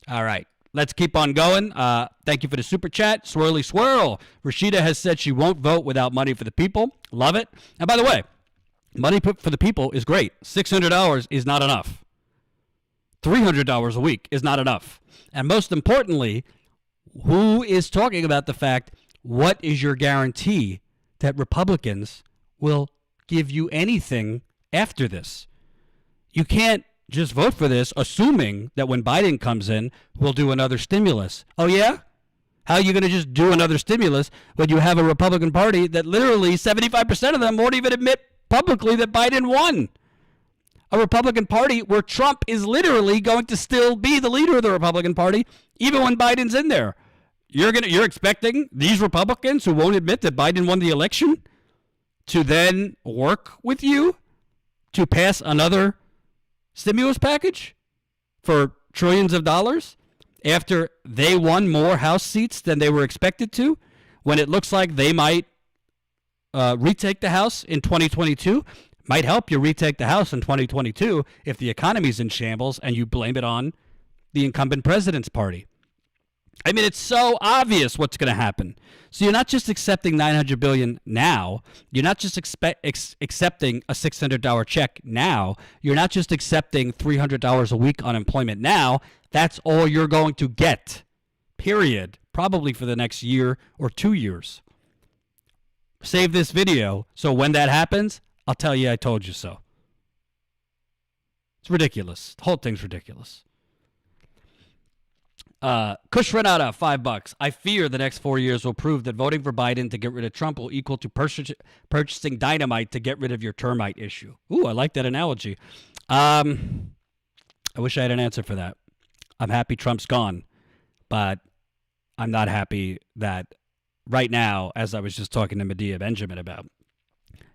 All right. Let's keep on going. Thank you for the super chat. Swirly Swirl. Rashida has said she won't vote without money for the people. Love it. And by the way, money for the people is great. $600 is not enough. $300 a week is not enough. And most importantly, who is talking about the fact, what is your guarantee that Republicans will give you anything after this? You can't just vote for this assuming that when Biden comes in, we'll do another stimulus. Oh, yeah? How are you going to just do another stimulus when you have a Republican Party that literally 75% of them won't even admit publicly that Biden won? A Republican Party where Trump is literally going to still be the leader of the Republican Party even when Biden's in there. You're expecting these Republicans who won't admit that Biden won the election to then work with you to pass another stimulus package for trillions of dollars after they won more House seats than they were expected to, when it looks like they might retake the House in 2022. Might help you retake the House in 2022 if the economy's in shambles and you blame it on the incumbent president's party. I mean, it's so obvious what's going to happen. So you're not just accepting $900 billion now. You're not just accepting a $600 check now. You're not just accepting $300 a week unemployment now. That's all you're going to get, period, probably for the next year or 2 years. Save this video so when that happens, I'll tell you I told you so. It's ridiculous. The whole thing's ridiculous. Kush Renata, $5. I fear the next 4 years will prove that voting for Biden to get rid of Trump will equal to purchasing dynamite to get rid of your termite issue. Ooh, I like that analogy. I wish I had an answer for that. I'm happy Trump's gone, but I'm not happy that right now, as I was just talking to Medea Benjamin about,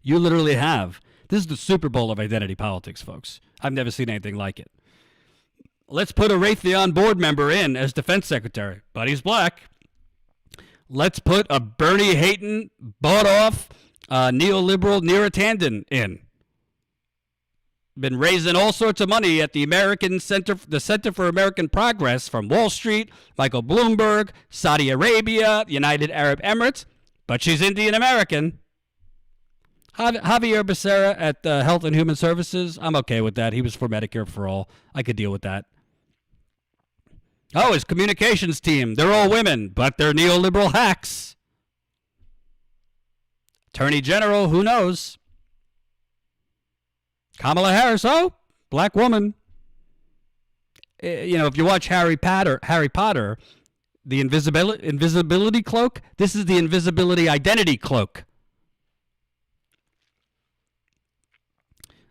you literally have, this is the Super Bowl of identity politics, folks. I've never seen anything like it. Let's put a Raytheon board member in as defense secretary, but he's black. Let's put a Bernie hating, bought off neoliberal Neera Tanden in. Been raising all sorts of money at the Center for American Progress from Wall Street, Michael Bloomberg, Saudi Arabia, United Arab Emirates, but she's Indian American. Javier Becerra at Health and Human Services, I'm okay with that. He was for Medicare for All. I could deal with that. Oh, his communications team, they're all women, but they're neoliberal hacks. Attorney General, who knows? Kamala Harris, oh, black woman. If you watch Harry Potter, the invisibility cloak, this is the invisibility identity cloak.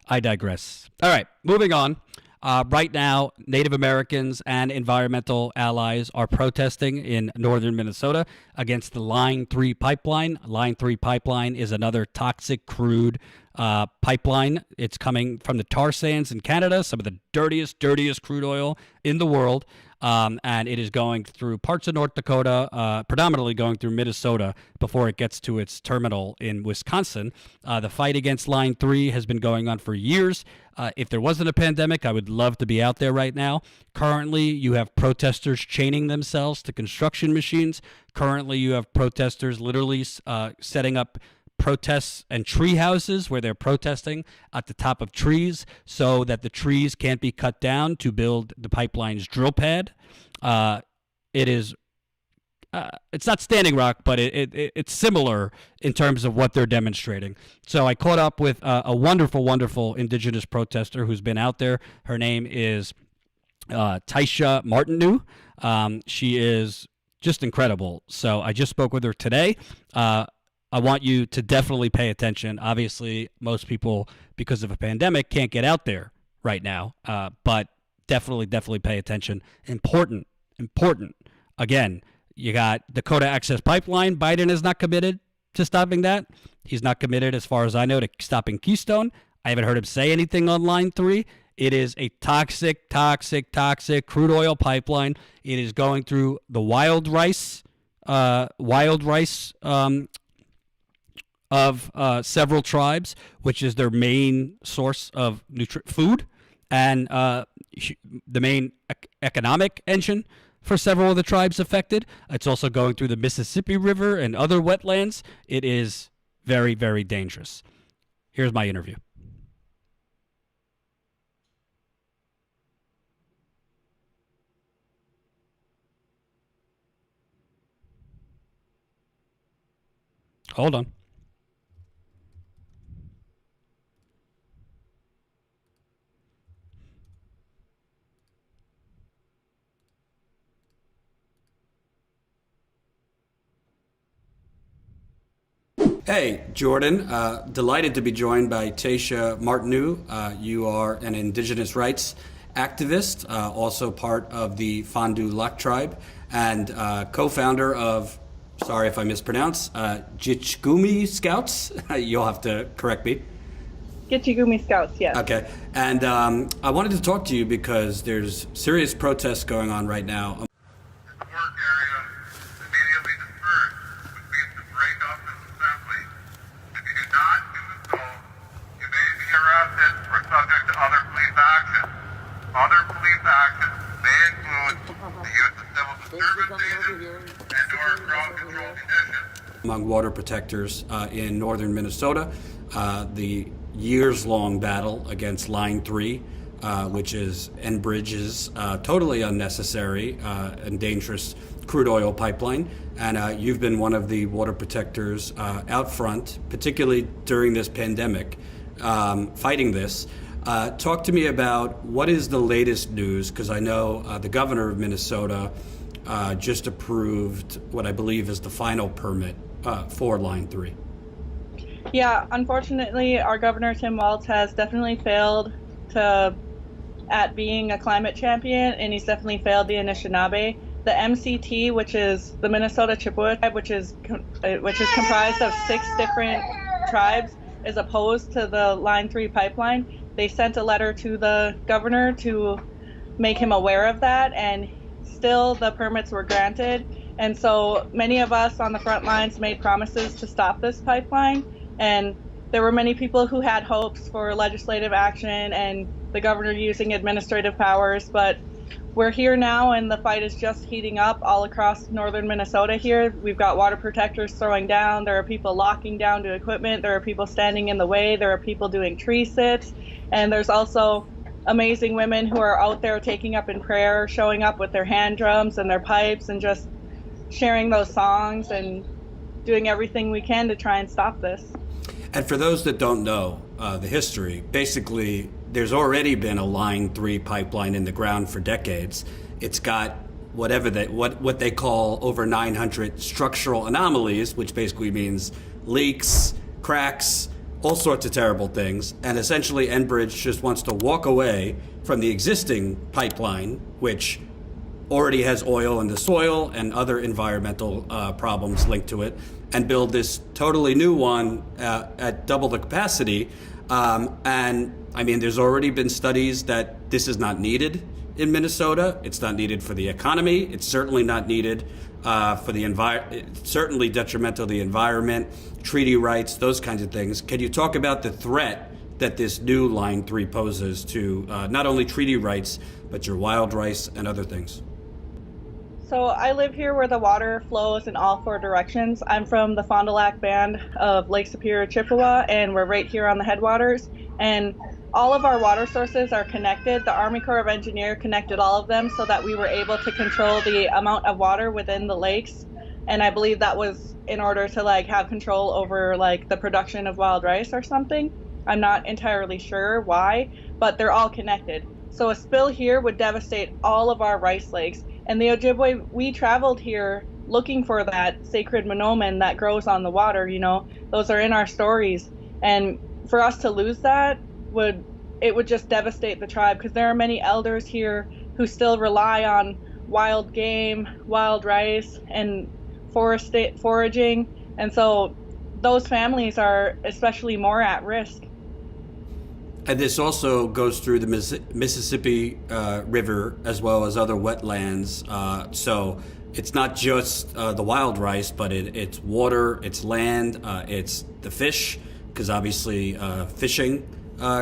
I digress. All right, moving on. Right now, Native Americans and environmental allies are protesting in northern Minnesota against the Line 3 pipeline. Line 3 pipeline is another toxic crude pipeline. It's coming from the tar sands in Canada, some of the dirtiest crude oil in the world. And it is going through parts of North Dakota, predominantly going through Minnesota before it gets to its terminal in Wisconsin. The fight against Line 3 has been going on for years. If there wasn't a pandemic, I would love to be out there right now. Currently, you have protesters chaining themselves to construction machines. Currently, you have protesters literally setting up protests and tree houses where they're protesting at the top of trees so that the trees can't be cut down to build the pipeline's drill pad. It is it's not Standing Rock, but it's similar in terms of what they're demonstrating. So I caught up with a wonderful indigenous protester who's been out there. Her name is Tasha Martinu. She is just incredible. So I just spoke with her today. I want you to definitely pay attention. Obviously, most people, because of a pandemic, can't get out there right now. But definitely pay attention. Important. Again, you got Dakota Access Pipeline. Biden is not committed to stopping that. He's not committed, as far as I know, to stopping Keystone. I haven't heard him say anything on Line 3. It is a toxic crude oil pipeline. It is going through the wild rice of several tribes, which is their main source of food and the main economic engine for several of the tribes affected. It's also going through the Mississippi River and other wetlands. It is very dangerous. Here's my interview. Hold on. Hey, Jordan. Delighted to be joined by Tasha Martinu. You are an indigenous rights activist, also part of the Fond du Lac tribe, and co-founder of, sorry if I mispronounce, Gitchgumi Scouts. You'll have to correct me. Gitchgumi Scouts, yes. Okay. And I wanted to talk to you because there's serious protests going on right now. Among water protectors in northern Minnesota, the years-long battle against Line 3, which is Enbridge's totally unnecessary and dangerous crude oil pipeline. And you've been one of the water protectors out front, particularly during this pandemic, fighting this. Talk to me about what is the latest news, because I know the governor of Minnesota just approved what I believe is the final permit for Line 3. Yeah, unfortunately, our governor, Tim Walz, has definitely failed at being a climate champion, and he's definitely failed the Anishinaabe. The MCT, which is the Minnesota Chippewa tribe, which is comprised of 6 different tribes, is opposed to the Line 3 pipeline. They sent a letter to the governor to make him aware of that, and still the permits were granted. And so many of us on the front lines made promises to stop this pipeline, and there were many people who had hopes for legislative action and the governor using administrative powers, but we're here now, and the fight is just heating up all across northern Minnesota here. We've got water protectors throwing down. There are people locking down to equipment. There are people standing in the way. There are people doing tree sits. And there's also amazing women who are out there taking up in prayer, showing up with their hand drums and their pipes and just sharing those songs and doing everything we can to try and stop this. And for those that don't know the history, basically there's already been a Line 3 pipeline in the ground for decades. It's got what they call over 900 structural anomalies, which basically means leaks, cracks, all sorts of terrible things. And essentially Enbridge just wants to walk away from the existing pipeline, which already has oil in the soil and other environmental problems linked to it, and build this totally new one at double the capacity. And I mean, there's already been studies that this is not needed in Minnesota. It's not needed for the economy. It's certainly not needed for the environment. Certainly detrimental to the environment, treaty rights, those kinds of things. Can you talk about the threat that this new Line 3 poses to not only treaty rights, but your wild rice and other things? So I live here where the water flows in all four directions. I'm from the Fond du Lac Band of Lake Superior, Chippewa, and we're right here on the headwaters. And all of our water sources are connected. The Army Corps of Engineers connected all of them so that we were able to control the amount of water within the lakes. And I believe that was in order to have control over the production of wild rice or something. I'm not entirely sure why, but they're all connected. So a spill here would devastate all of our rice lakes. And the Ojibwe, we traveled here looking for that sacred monomen that grows on the water, those are in our stories. And for us to lose that would just devastate the tribe, because there are many elders here who still rely on wild game, wild rice, and foraging. And so those families are especially more at risk. And this also goes through the Mississippi River as well as other wetlands. So it's not just the wild rice, but it's water, it's land, it's the fish, because obviously fishing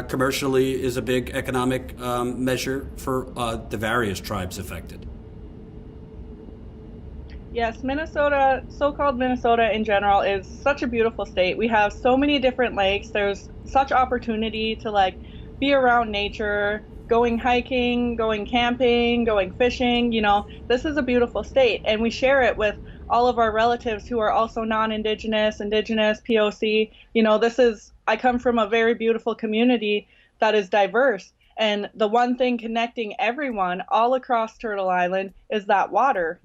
commercially is a big economic measure for the various tribes affected. Yes, Minnesota, so-called Minnesota in general, is such a beautiful state. We have so many different lakes. There's such opportunity to be around nature, going hiking, going camping, going fishing. This is a beautiful state, and we share it with all of our relatives who are also non-Indigenous, Indigenous, POC. I come from a very beautiful community that is diverse. And the one thing connecting everyone all across Turtle Island is that water.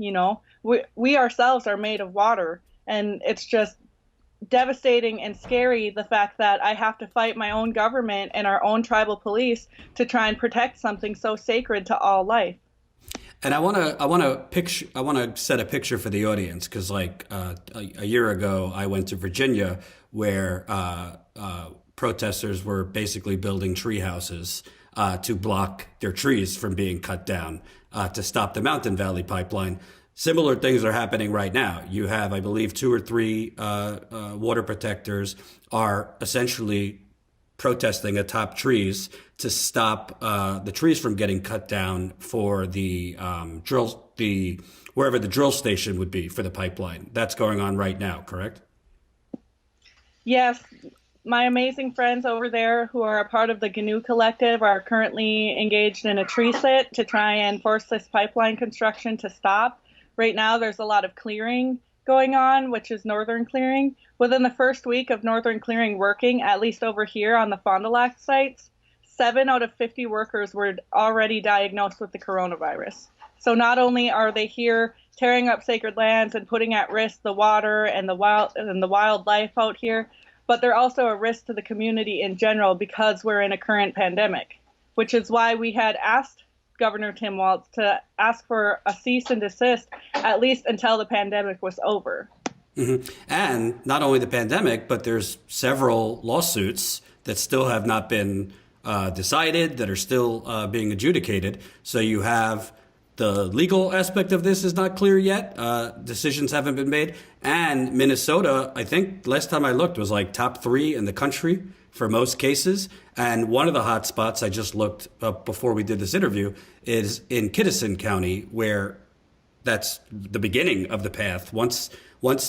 We ourselves are made of water, and it's just devastating and scary, the fact that I have to fight my own government and our own tribal police to try and protect something so sacred to all life. And I want to set a picture for the audience, because a year ago I went to Virginia, where protesters were basically building tree houses to block their trees from being cut down to stop the Mountain Valley Pipeline. Similar things are happening right now. You have, I believe, 2 or 3 water protectors are essentially protesting atop trees to stop the trees from getting cut down for the wherever the drill station would be for the pipeline. That's going on right now, correct? Yes. My amazing friends over there who are a part of the GNU Collective are currently engaged in a tree sit to try and force this pipeline construction to stop. Right now, there's a lot of clearing going on, which is northern clearing. Within the first week of northern clearing working, at least over here on the Fond du Lac sites, 7 out of 50 workers were already diagnosed with the coronavirus. So not only are they here tearing up sacred lands and putting at risk the water and the wildlife out here, but they're also a risk to the community in general because we're in a current pandemic, which is why we had asked Governor Tim Walz to ask for a cease and desist, at least until the pandemic was over. Mm-hmm. And not only the pandemic, but there's several lawsuits that still have not been decided, that are still being adjudicated. So you have the legal aspect of this is not clear yet. Decisions haven't been made. And Minnesota, I think last time I looked, was like top 3 in the country for most cases. And one of the hot spots I just looked up before we did this interview is in Kittison County, where that's the beginning of the path. Once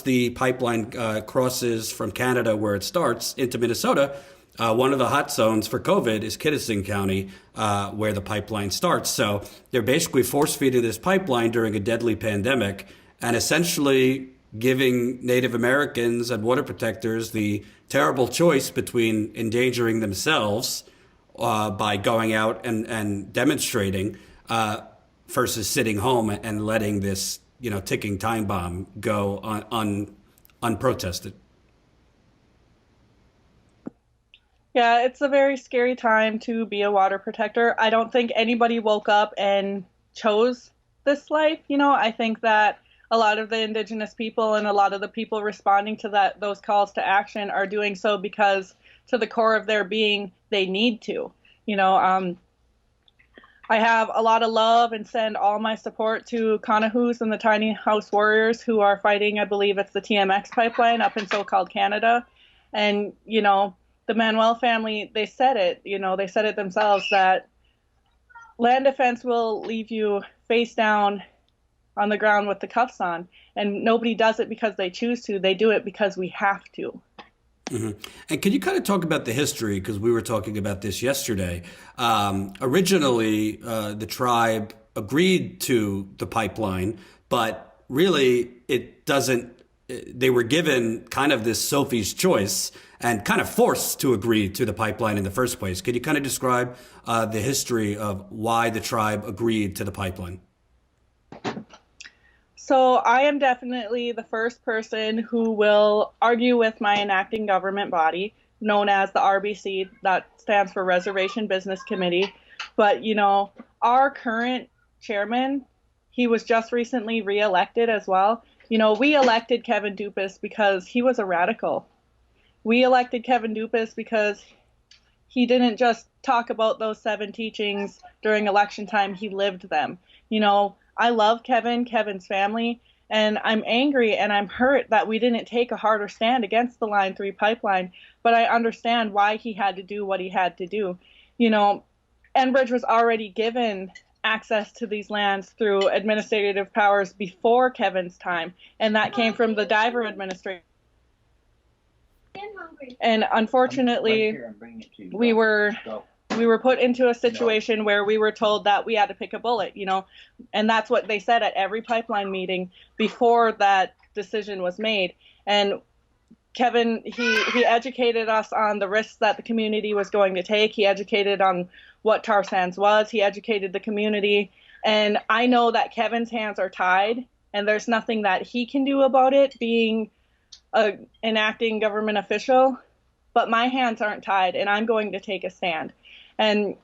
the pipeline crosses from Canada, where it starts, into Minnesota, one of the hot zones for COVID is Kittison County, where the pipeline starts. So they're basically force feeding this pipeline during a deadly pandemic and essentially giving Native Americans and water protectors the terrible choice between endangering themselves by going out and demonstrating versus sitting home and letting this, ticking time bomb go unprotested. Yeah, it's a very scary time to be a water protector. I don't think anybody woke up and chose this life. I think that a lot of the indigenous people and a lot of the people responding to those calls to action are doing so because to the core of their being, they need to. I have a lot of love and send all my support to Conahoos and the Tiny House Warriors who are fighting, I believe it's the TMX pipeline up in so-called Canada. And, the Manuel family, they said it themselves that land defense will leave you face down on the ground with the cuffs on. And nobody does it because they choose to. They do it because we have to. Mm-hmm. And can you kind of talk about the history? Because we were talking about this yesterday. Originally, the tribe agreed to the pipeline, but really it doesn't. They were given kind of this Sophie's choice and kind of forced to agree to the pipeline in the first place. Could you kind of describe the history of why the tribe agreed to the pipeline? So I am definitely the first person who will argue with my enacting government body, known as the RBC, that stands for Reservation Business Committee. But, our current chairman, he was just recently reelected as well. We elected Kevin Dupas because he was a radical. We elected Kevin Dupas because he didn't just talk about those 7 teachings during election time, he lived them. I love Kevin's family, and I'm angry and I'm hurt that we didn't take a harder stand against the Line 3 pipeline, but I understand why he had to do what he had to do. Enbridge was already given access to these lands through administrative powers before Kevin's time, and that came from the Diver administration. And unfortunately, we were put into a situation where we were told that we had to pick a bullet, and that's what they said at every pipeline meeting before that decision was made. And Kevin, he educated us on the risks that the community was going to take. He educated on what tar sands was. He educated the community. And I know that Kevin's hands are tied, and there's nothing that he can do about it, being an acting government official. But my hands aren't tied, and I'm going to take a stand. And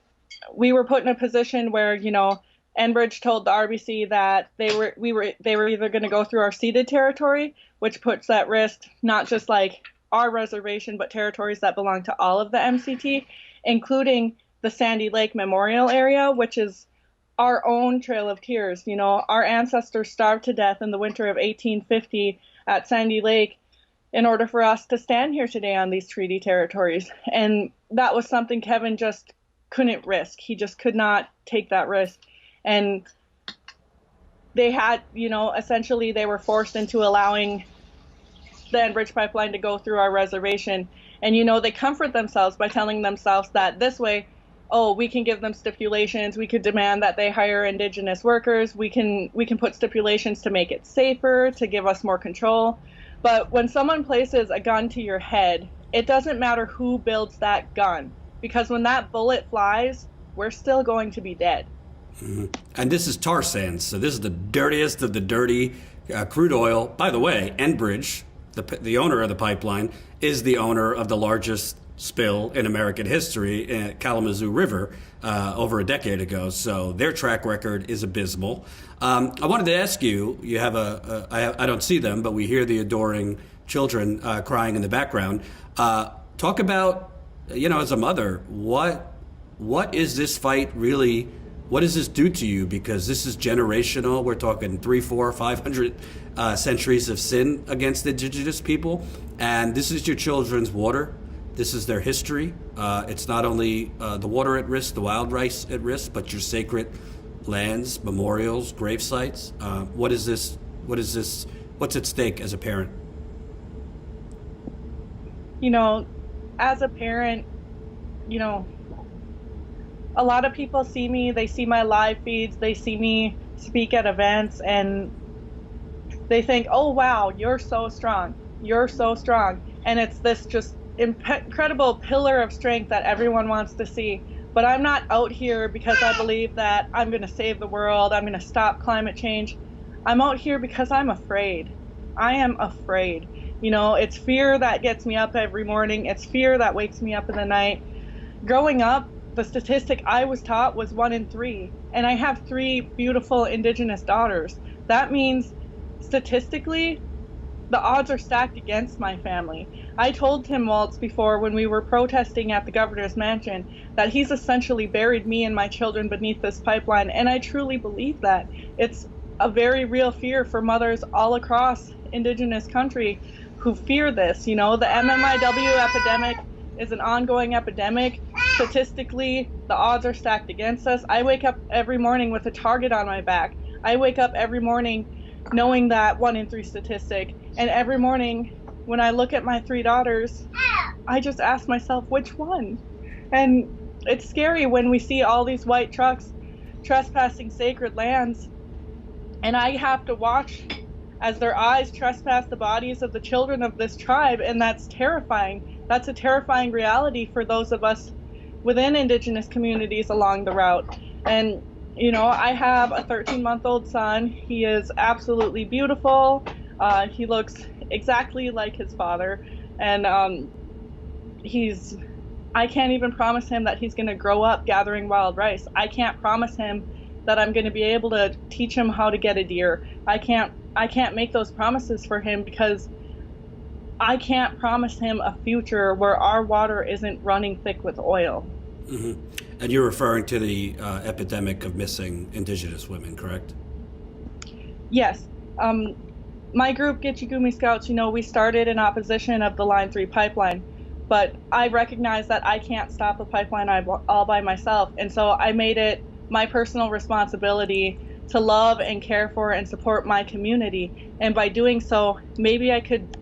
we were put in a position where, Enbridge told the RBC that they were either going to go through our ceded territory, which puts at risk not just like our reservation, but territories that belong to all of the MCT, including the Sandy Lake Memorial Area, which is our own Trail of Tears. Our ancestors starved to death in the winter of 1850 at Sandy Lake in order for us to stand here today on these treaty territories. And that was something Kevin just couldn't risk. He just could not take that risk. And they had, essentially they were forced into allowing the Enbridge pipeline to go through our reservation. And, they comfort themselves by telling themselves that this way, we can give them stipulations. We could demand that they hire indigenous workers. We can put stipulations to make it safer, to give us more control. But when someone places a gun to your head, it doesn't matter who builds that gun, because when that bullet flies, we're still going to be dead. Mm-hmm. And this is tar sands, so this is the dirtiest of the dirty crude oil. By the way, Enbridge, the owner of the pipeline, is the owner of the largest spill in American history in Kalamazoo River over a decade ago. So their track record is abysmal. I wanted to ask you, you have I don't see them, but we hear the adoring children crying in the background. Talk about, as a mother, what is this fight really What does this do to you? Because this is generational. We're talking 3, 4, 500 centuries of sin against indigenous people. And this is your children's water. This is their history. It's not only the water at risk, the wild rice at risk, but your sacred lands, memorials, grave sites. What is this? What's at stake as a parent? You know, as a parent, you know, a lot of people see me, they see my live feeds, they see me speak at events, and they think, oh, wow, you're so strong. You're so strong. And it's this just incredible pillar of strength that everyone wants to see. But I'm not out here because I believe that I'm going to save the world, I'm going to stop climate change. I'm out here because I'm afraid. I am afraid. You know, it's fear that gets me up every morning. It's fear that wakes me up in the night. Growing up, the statistic I was taught was 1 in 3, and I have 3 beautiful Indigenous daughters. That means statistically, the odds are stacked against my family. I told Tim Walz before, when we were protesting at the governor's mansion, that he's essentially buried me and my children beneath this pipeline, and I truly believe that. It's a very real fear for mothers all across Indigenous country who fear this. You know, the MMIW epidemic is an ongoing epidemic. Statistically, the odds are stacked against us. I wake up every morning with a target on my back. I wake up every morning knowing that 1 in 3 statistic. And every morning when I look at my 3 daughters, I just ask myself, which one? And it's scary when we see all these white trucks trespassing sacred lands. And I have to watch as their eyes trespass the bodies of the children of this tribe, and that's terrifying. That's a terrifying reality for those of us within Indigenous communities along the route. And, you know, I have a 13-month-old son. He is absolutely beautiful. He looks exactly like his father. And I can't even promise him that he's going to grow up gathering wild rice. I can't promise him that I'm going to be able to teach him how to get a deer. I can't make those promises for him because I can't promise him a future where our water isn't running thick with oil. Mm-hmm. And you're referring to the epidemic of missing Indigenous women, correct? Yes. My group, Gitchigumi Scouts, you know, we started in opposition of the Line 3 pipeline, but I recognize that I can't stop a pipeline all by myself, and so I made it my personal responsibility to love and care for and support my community. And by doing so, maybe I could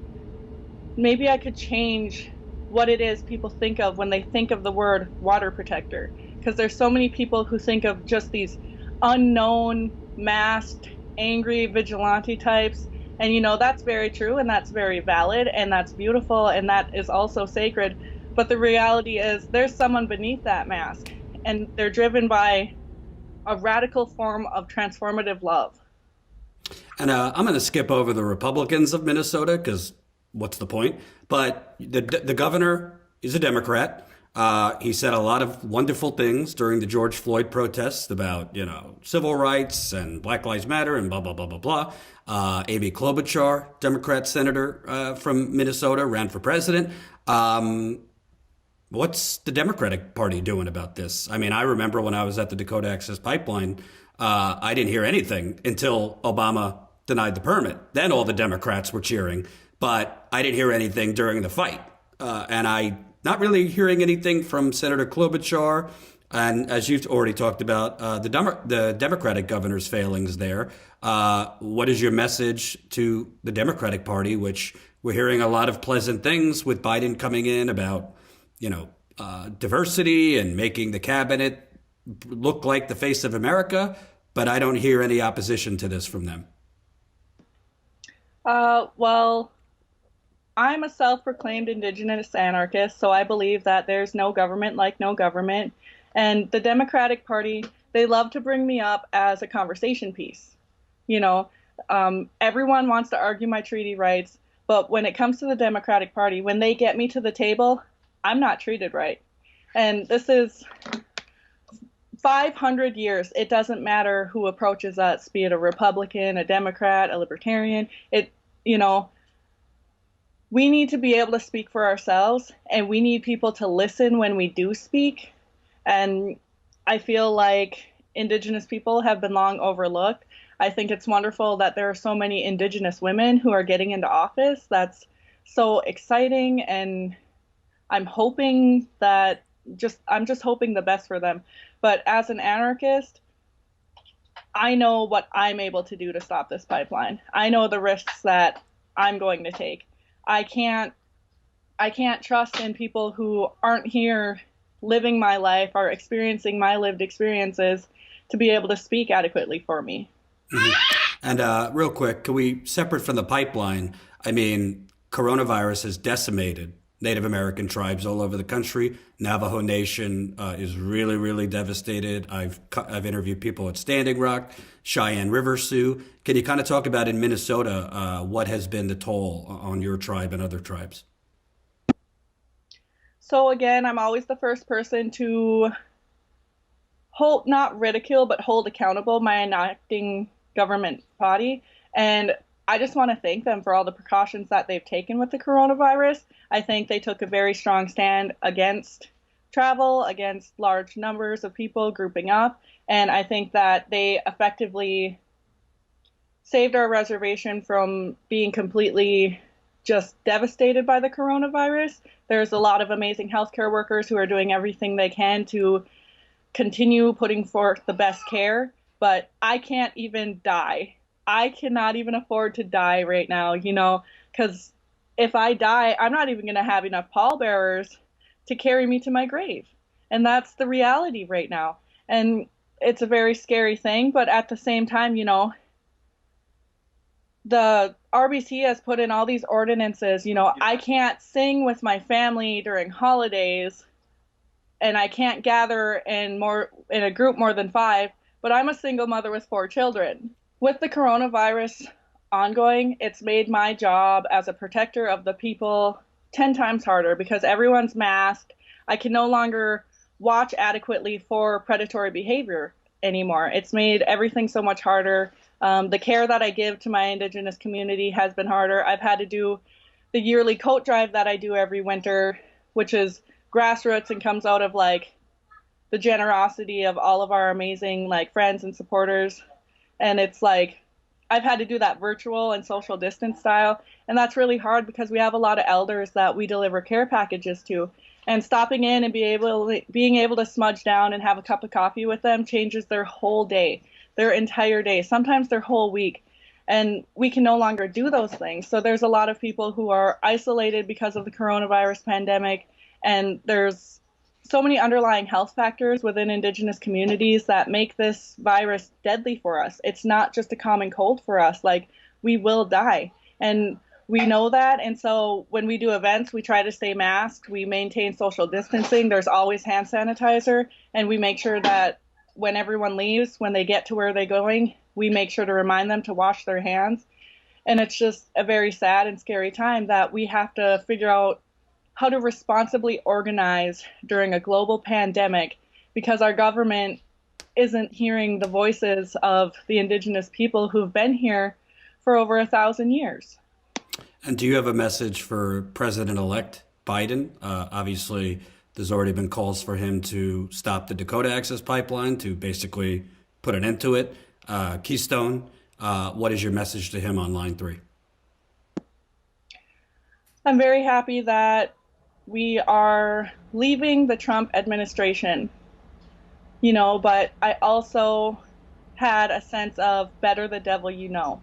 change what it is people think of when they think of the word water protector. Because there's so many people who think of just these unknown, masked, angry vigilante types. And you know, that's very true, and that's very valid, and that's beautiful, and that is also sacred. But the reality is there's someone beneath that mask, and they're driven by a radical form of transformative love. And I'm going to skip over the Republicans of Minnesota because what's the point? But the governor is a Democrat. He said a lot of wonderful things during the George Floyd protests about, you know, civil rights and Black Lives Matter and blah, blah, blah, blah, blah. Amy Klobuchar, Democrat senator from Minnesota, ran for president. What's the Democratic Party doing about this? I mean, I remember when I was at the Dakota Access Pipeline, I didn't hear anything until Obama denied the permit. Then all the Democrats were cheering, but I didn't hear anything during the fight. And I not really hearing anything from Senator Klobuchar. And as you've already talked about, the Democratic governor's failings there. What is your message to the Democratic Party, which we're hearing a lot of pleasant things with Biden coming in about, you know, diversity and making the cabinet look like the face of America, but I don't hear any opposition to this from them. Well, I'm a self-proclaimed Indigenous anarchist, so I believe that there's no government like no government. And the Democratic Party, they love to bring me up as a conversation piece. You know, everyone wants to argue my treaty rights, but when it comes to the Democratic Party, when they get me to the table, I'm not treated right. And this is 500 years. It doesn't matter who approaches us, be it a Republican, a Democrat, a Libertarian. You know, we need to be able to speak for ourselves, and we need people to listen when we do speak. And I feel like Indigenous people have been long overlooked. I think it's wonderful that there are so many Indigenous women who are getting into office. That's so exciting, and I'm hoping that I'm just hoping the best for them. But as an anarchist, I know what I'm able to do to stop this pipeline. I know the risks that I'm going to take. I can't trust in people who aren't here living my life or experiencing my lived experiences to be able to speak adequately for me. Mhm. And real quick, can we, separate from the pipeline, I mean, coronavirus has decimated Native American tribes all over the country. Navajo Nation is really, really devastated. I've interviewed people at Standing Rock, Cheyenne River Sioux. Can you kind of talk about in Minnesota what has been the toll on your tribe and other tribes? So again, I'm always the first person to not ridicule, but hold accountable my enacting government body. And I just want to thank them for all the precautions that they've taken with the coronavirus. I think they took a very strong stand against travel, against large numbers of people grouping up. And I think that they effectively saved our reservation from being completely just devastated by the coronavirus. There's a lot of amazing healthcare workers who are doing everything they can to continue putting forth the best care, but I can't even die. I cannot even afford to die right now, because if I die, I'm not even going to have enough pallbearers to carry me to my grave. And that's the reality right now. And it's a very scary thing, but at the same time, the RBC has put in all these ordinances. I can't sing with my family during holidays, and I can't gather in a group more than 5, but I'm a single mother with 4 children. With the coronavirus ongoing, it's made my job as a protector of the people 10 times harder because everyone's masked. I can no longer watch adequately for predatory behavior anymore. It's made everything so much harder. The care that I give to my Indigenous community has been harder. I've had to do the yearly coat drive that I do every winter, which is grassroots and comes out of the generosity of all of our amazing friends and supporters. And it's I've had to do that virtual and social distance style. And that's really hard because we have a lot of elders that we deliver care packages to. And stopping in and being able to smudge down and have a cup of coffee with them changes their whole day, their entire day, sometimes their whole week. And we can no longer do those things. So there's a lot of people who are isolated because of the coronavirus pandemic. And there's so many underlying health factors within Indigenous communities that make this virus deadly for us. It's not just a common cold for us. We will die. And we know that. And so when we do events, we try to stay masked. We maintain social distancing. There's always hand sanitizer. And we make sure that when everyone leaves, when they get to where they're going, we make sure to remind them to wash their hands. And it's just a very sad and scary time that we have to figure out how to responsibly organize during a global pandemic because our government isn't hearing the voices of the Indigenous people who've been here for over 1,000 years. And do you have a message for President-elect Biden? Obviously, there's already been calls for him to stop the Dakota Access Pipeline, to basically put an end to it. Keystone, what is your message to him on Line 3? I'm very happy that we are leaving the Trump administration, but I also had a sense of better the devil you know.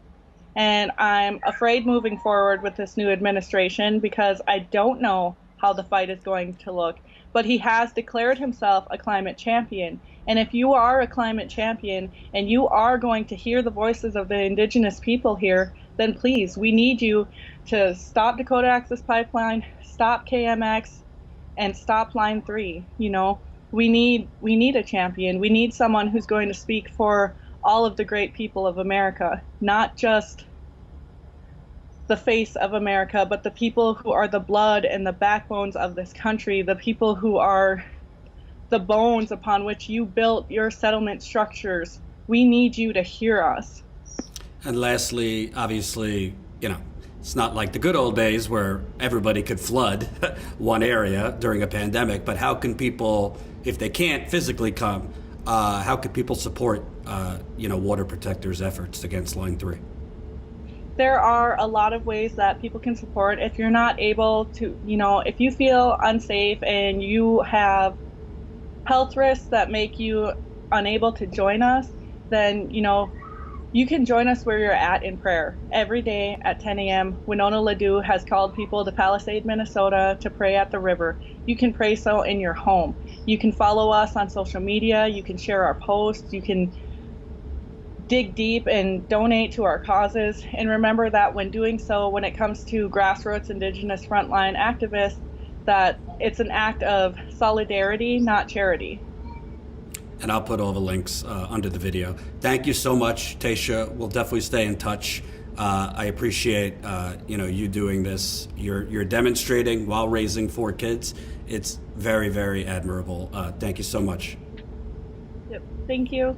And I'm afraid moving forward with this new administration because I don't know how the fight is going to look. But he has declared himself a climate champion. And if you are a climate champion and you are going to hear the voices of the Indigenous people here, then please, we need you to stop Dakota Access Pipeline, stop KMX, and stop Line 3. We need a champion. We need someone who's going to speak for all of the great people of America, not just the face of America, but the people who are the blood and the backbones of this country, the people who are the bones upon which you built your settlement structures. We need you to hear us. And lastly, obviously, it's not like the good old days where everybody could flood one area during a pandemic, but how can people, if they can't physically come, how could people support, Water Protector's efforts against Line 3? There are a lot of ways that people can support. If you're not able to, if you feel unsafe and you have health risks that make you unable to join us, then, you can join us where you're at in prayer. Every day at 10 a.m., Winona LaDue has called people to Palisade, Minnesota to pray at the river. You can pray so in your home. You can follow us on social media. You can share our posts. You can dig deep and donate to our causes. And remember that when doing so, when it comes to grassroots Indigenous frontline activists, that it's an act of solidarity, not charity. And I'll put all the links under the video. Thank you so much, Tasha. We'll definitely stay in touch. I appreciate you doing this. You're demonstrating while raising 4 kids. It's very, very admirable. Thank you so much. Yep. Thank you.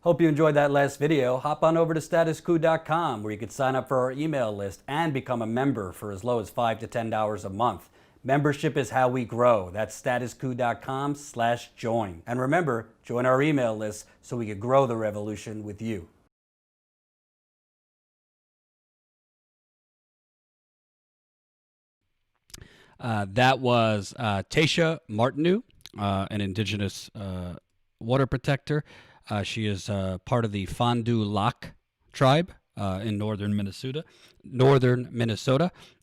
Hope you enjoyed that last video. Hop on over to statuscoup.com where you can sign up for our email list and become a member for as low as $5 to $10 a month. Membership is how we grow. That's statuscoup.com/join. And remember, join our email list so we can grow the revolution with you. That was Tasha Martinu, an Indigenous water protector. She is part of the Fond du Lac tribe in northern Minnesota.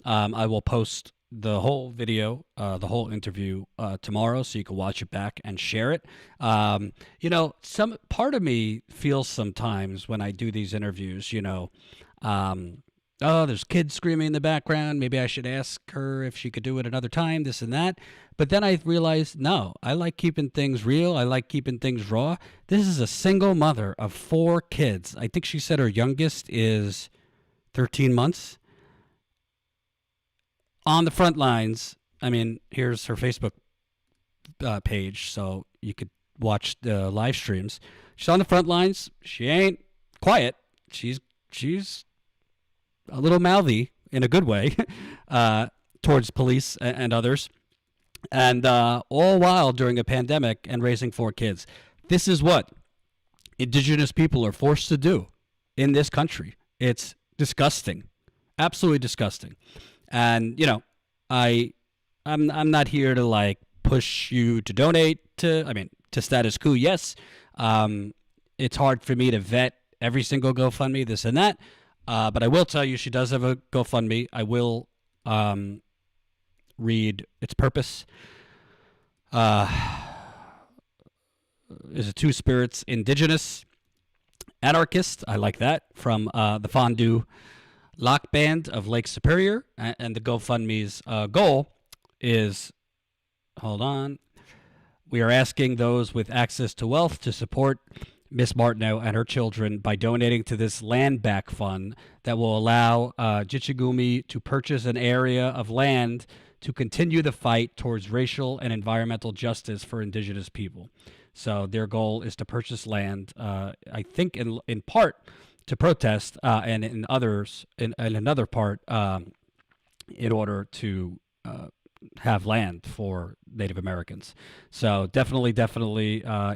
I will post the whole video, the whole interview tomorrow, so you can watch it back and share it. Some part of me feels sometimes when I do these interviews, there's kids screaming in the background. Maybe I should ask her if she could do it another time, this and that. But then I realized, no, I like keeping things real. I like keeping things raw. This is a single mother of 4 kids. I think she said her youngest is 13 months. On the front lines. I mean, here's her Facebook page, so you could watch the live streams. She's on the front lines. She ain't quiet. She's a little mouthy in a good way towards police and others. And all while during a pandemic and raising 4 kids. This is what Indigenous people are forced to do in this country. It's disgusting. Absolutely disgusting. And, I'm not here to like push you to donate to Status Coup. Yes. It's hard for me to vet every single GoFundMe, this and that. But I will tell you, she does have a GoFundMe. I will read its purpose. Is it Two Spirits Indigenous Anarchist? I like that. From the Fond du Lac Band of Lake Superior. And the GoFundMe's goal is, hold on, we are asking those with access to wealth to support Miss Martinu and her children by donating to this land back fund that will allow Gichigumi to purchase an area of land to continue the fight towards racial and environmental justice for Indigenous people. So their goal is to purchase land, I think in part to protest, and in another part in order to have land for Native Americans. So definitely,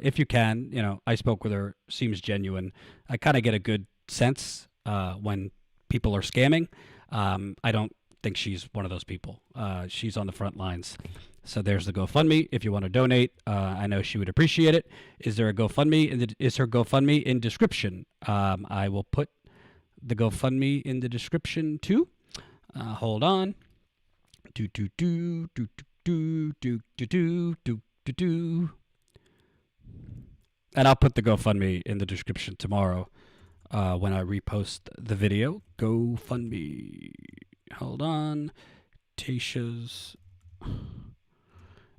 if you can, I spoke with her, seems genuine. I kind of get a good sense when people are scamming. I don't think she's one of those people. She's on the front lines. So there's the GoFundMe. If you want to donate, I know she would appreciate it. Is there a GoFundMe? Is her GoFundMe in description? I will put the GoFundMe in the description too. Hold on. And I'll put the GoFundMe in the description tomorrow when I repost the video. GoFundMe. Hold on. Tasha's.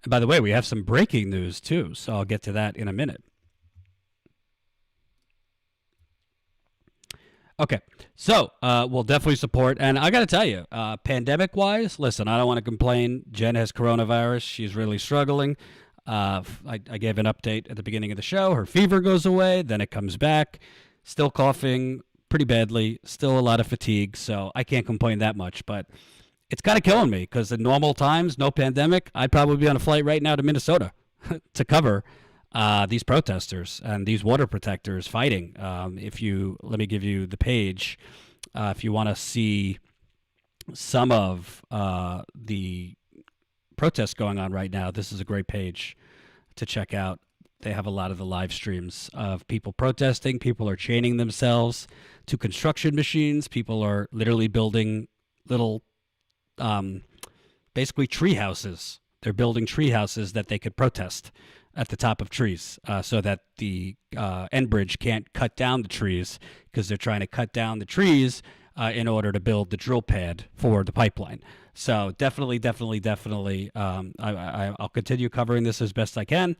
And by the way, we have some breaking news too, so I'll get to that in a minute. Okay, so we'll definitely support. And I got to tell you, pandemic-wise, listen, I don't want to complain. Jen has coronavirus. She's really struggling. I gave an update at the beginning of the show. Her fever goes away, then it comes back. Still coughing pretty badly. Still a lot of fatigue, so I can't complain that much. But it's kind of killing me because in normal times, no pandemic, I'd probably be on a flight right now to Minnesota to cover these protesters and these water protectors fighting. Let me give you the page. If you want to see some of the protests going on right now, this is a great page to check out. They have a lot of the live streams of people protesting. People are chaining themselves to construction machines. People are literally building little, basically tree houses. They're building tree houses that they could protest at the top of trees, so that the Enbridge can't cut down the trees, because they're trying to cut down the trees in order to build the drill pad for the pipeline. So definitely. I'll continue covering this as best I can.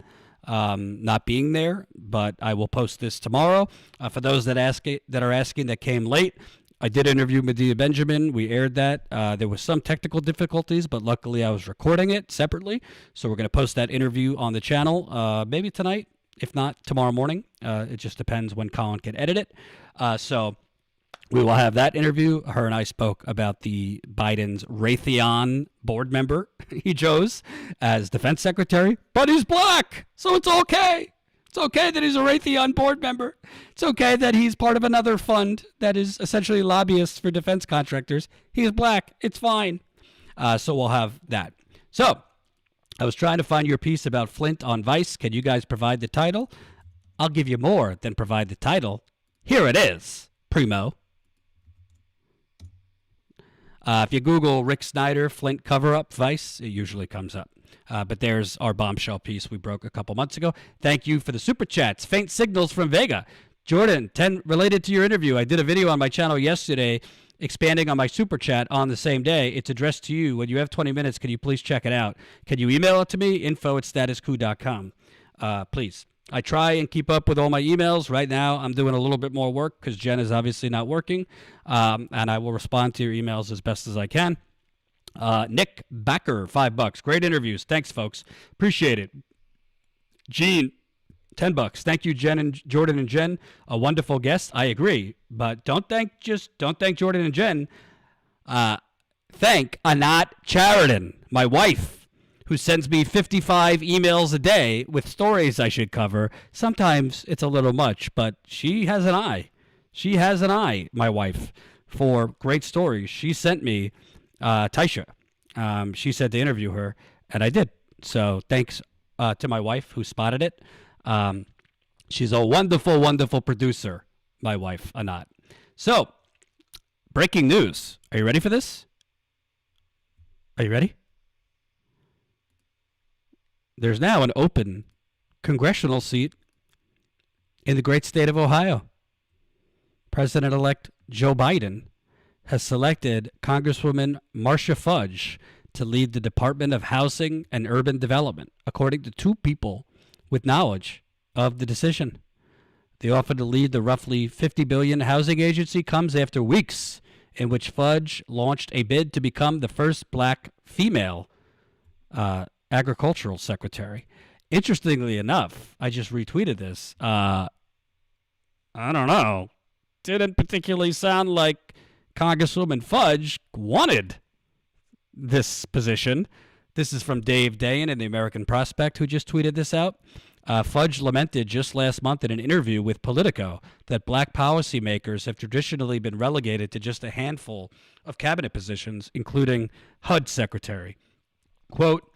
Not being there, but I will post this tomorrow. For those that are asking that came late, I did interview Medea Benjamin. We aired that. There was some technical difficulties, but luckily I was recording it separately. So we're going to post that interview on the channel, maybe tonight, if not tomorrow morning. It just depends when Colin can edit it. So we will have that interview. Her and I spoke about the Biden's Raytheon board member he chose as defense secretary, but he's black, so it's okay. It's okay that he's a Raytheon board member. It's okay that he's part of another fund that is essentially lobbyists for defense contractors. He's black. It's fine. So we'll have that. So I was trying to find your piece about Flint on Vice. Can you guys provide the title? I'll give you more than provide the title. Here it is, primo. If you Google Rick Snyder, Flint cover-up, Vice, it usually comes up. But there's our bombshell piece we broke a couple months ago. Thank you for the super chats. Faint signals from Vega. Jordan, 10 related to your interview. I did a video on my channel yesterday expanding on my super chat on the same day. It's addressed to you. When you have 20 minutes, can you please check it out? Can you email it to me? info@statuscoup.com. Please. I try and keep up with all my emails. Right now, I'm doing a little bit more work because Jen is obviously not working. And I will respond to your emails as best as I can. Nick Backer, $5. Great interviews. Thanks, folks. Appreciate it. Gene, $10. Thank you, Jen and Jordan and Jen. A wonderful guest. I agree. But don't thank Jordan and Jen. Thank Anat Chariton, my wife, who sends me 55 emails a day with stories I should cover. Sometimes it's a little much, but she has an eye. She has an eye, my wife, for great stories. She sent me Tasha. She said to interview her, and I did. So thanks to my wife who spotted it. She's a wonderful, wonderful producer, my wife, Anat. So, breaking news. Are you ready for this? Are you ready? There's now an open congressional seat in the great state of Ohio. President-elect Joe Biden has selected Congresswoman Marcia Fudge to lead the Department of Housing and Urban Development, according to two people with knowledge of the decision. The offer to lead the roughly $50 billion housing agency comes after weeks in which Fudge launched a bid to become the first black female agricultural secretary. Interestingly enough, I just retweeted this. I don't know. Didn't particularly sound like Congresswoman Fudge wanted this position. This is from Dave Dayen in the American Prospect, who just tweeted this out. Fudge lamented just last month in an interview with Politico that black policymakers have traditionally been relegated to just a handful of cabinet positions, including HUD secretary. Quote,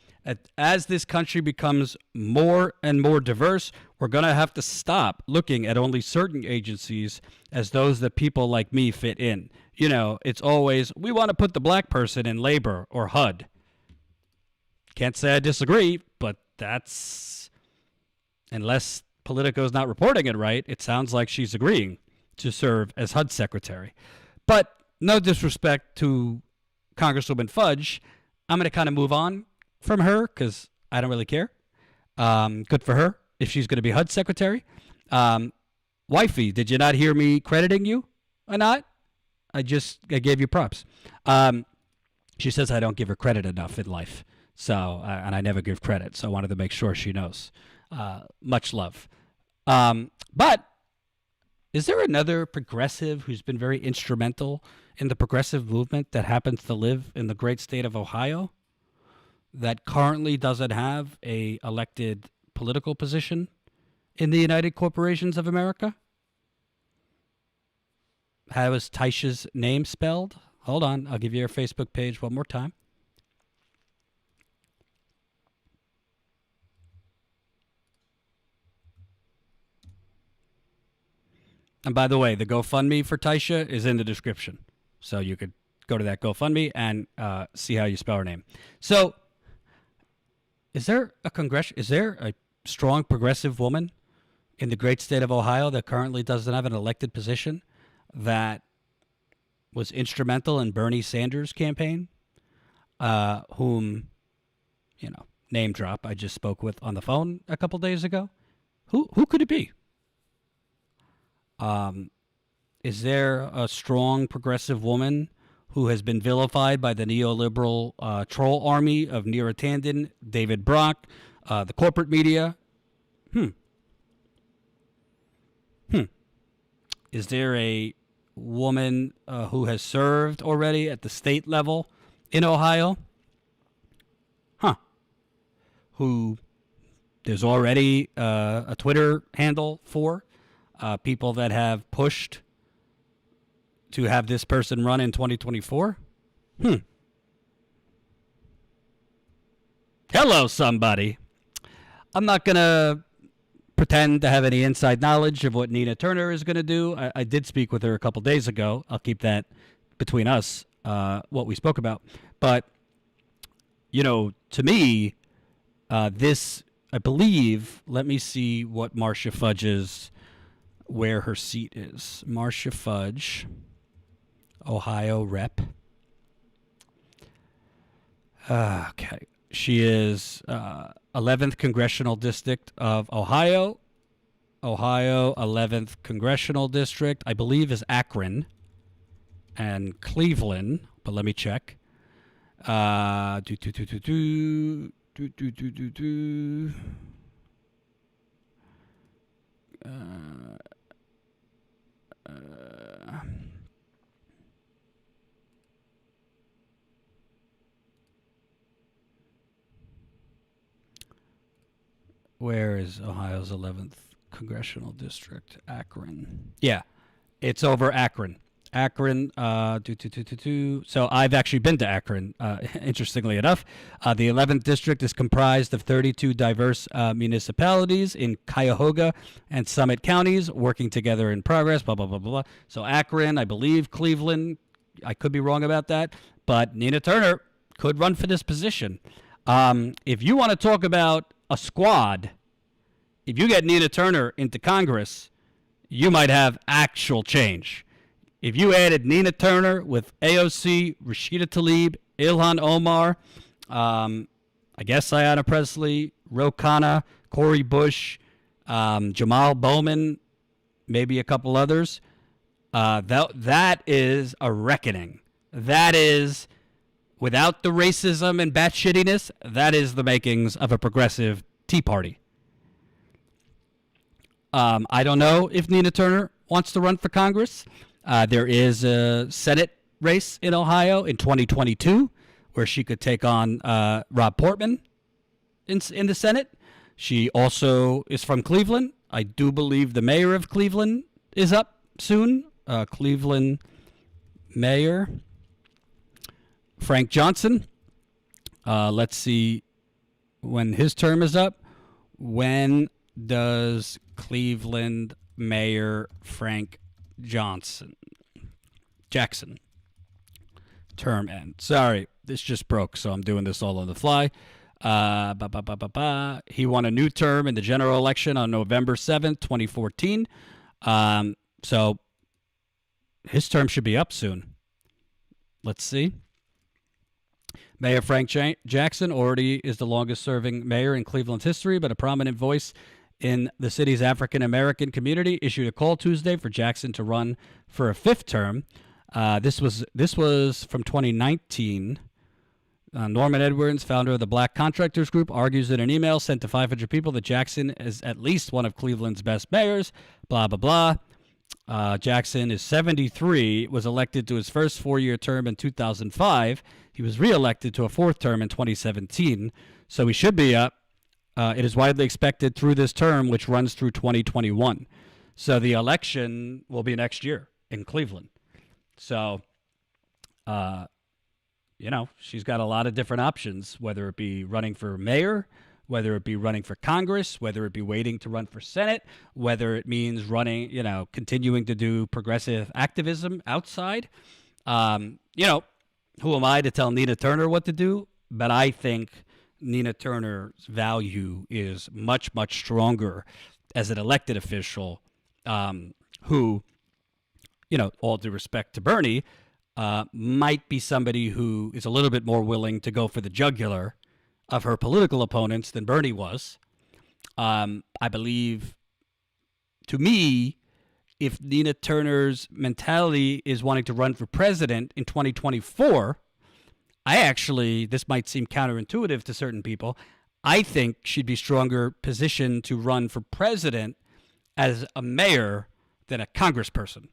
as this country becomes more and more diverse, we're going to have to stop looking at only certain agencies as those that people like me fit in. You know, it's always, we want to put the black person in labor or HUD. Can't say I disagree, but that's, unless Politico's not reporting it right, it sounds like she's agreeing to serve as HUD secretary. But no disrespect to Congresswoman Fudge, I'm going to kind of move on from her because I don't really care. Good for her if she's going to be HUD secretary. Wifey, did you not hear me crediting you or not? I gave you props. She says I don't give her credit enough in life. So, and I never give credit. So I wanted to make sure she knows. Much love. But is there another progressive who's been very instrumental in the progressive movement that happens to live in the great state of Ohio that currently doesn't have a elected political position in the United Corporations of America? How is Tasha's name spelled? Hold on. I'll give you her Facebook page one more time. And by the way, the GoFundMe for Tasha is in the description. So you could go to that GoFundMe and see how you spell her name. So is there a strong progressive woman in the great state of Ohio that currently doesn't have an elected position that was instrumental in Bernie Sanders' campaign, whom, name drop, I just spoke with on the phone a couple days ago? Who could it be? Is there a strong progressive woman who has been vilified by the neoliberal troll army of Neera Tanden, David Brock, the corporate media? Is there a woman who has served already at the state level in Ohio? Who there's already a Twitter handle for people that have pushed to have this person run in 2024? Hello, somebody. I'm not going to pretend to have any inside knowledge of what Nina Turner is going to do. I did speak with her a couple days ago. I'll keep that between us, what we spoke about. But, to me, this, I believe, let me see what Marcia Fudge's, where her seat is. Marcia Fudge, Ohio rep. Okay. She is 11th Congressional District of Ohio. Ohio 11th Congressional District, I believe, is Akron and Cleveland, but let me check. Where is Ohio's 11th Congressional District? Akron. Yeah, it's over Akron. Akron, So I've actually been to Akron, interestingly enough. The 11th District is comprised of 32 diverse municipalities in Cuyahoga and Summit counties working together in progress, blah, blah, blah, blah, blah. So Akron, I believe Cleveland, I could be wrong about that, but Nina Turner could run for this position. If you want to talk about a squad, if you get Nina Turner into Congress, you might have actual change. If you added Nina Turner with AOC, Rashida Tlaib, Ilhan Omar, I guess Ayanna Pressley, Ro Khanna, Cori Bush, Jamal Bowman, maybe a couple others, that is a reckoning. That is, without the racism and batshittiness, that is the makings of a progressive Tea Party. I don't know if Nina Turner wants to run for Congress. There is a Senate race in Ohio in 2022 where she could take on Rob Portman in the Senate. She also is from Cleveland. I do believe the mayor of Cleveland is up soon. Cleveland Mayor Frank Johnson. Let's see when his term is up. When does Cleveland Mayor Frank Jackson term end? Sorry, this just broke, so I'm doing this all on the fly. He won a new term in the general election on November 7th, 2014. So his term should be up soon. Let's see. Mayor Frank Jackson already is the longest-serving mayor in Cleveland's history, but a prominent voice in the city's African-American community issued a call Tuesday for Jackson to run for a fifth term. This was from 2019. Norman Edwards, founder of the Black Contractors Group, argues in an email sent to 500 people that Jackson is at least one of Cleveland's best mayors, blah, blah, blah. Jackson is 73, was elected to his first four-year term in 2005. He was reelected to a fourth term in 2017, so he should be up It is widely expected through this term, which runs through 2021. So the election will be next year in Cleveland. So, she's got a lot of different options, whether it be running for mayor, whether it be running for Congress, whether it be waiting to run for Senate, whether it means running, continuing to do progressive activism outside. Who am I to tell Nina Turner what to do? But I think Nina Turner's value is much, much stronger as an elected official who, all due respect to Bernie, might be somebody who is a little bit more willing to go for the jugular of her political opponents than Bernie was. I believe, to me, if Nina Turner's mentality is wanting to run for president in 2024, this might seem counterintuitive to certain people, I think she'd be stronger positioned to run for president as a mayor than a congressperson.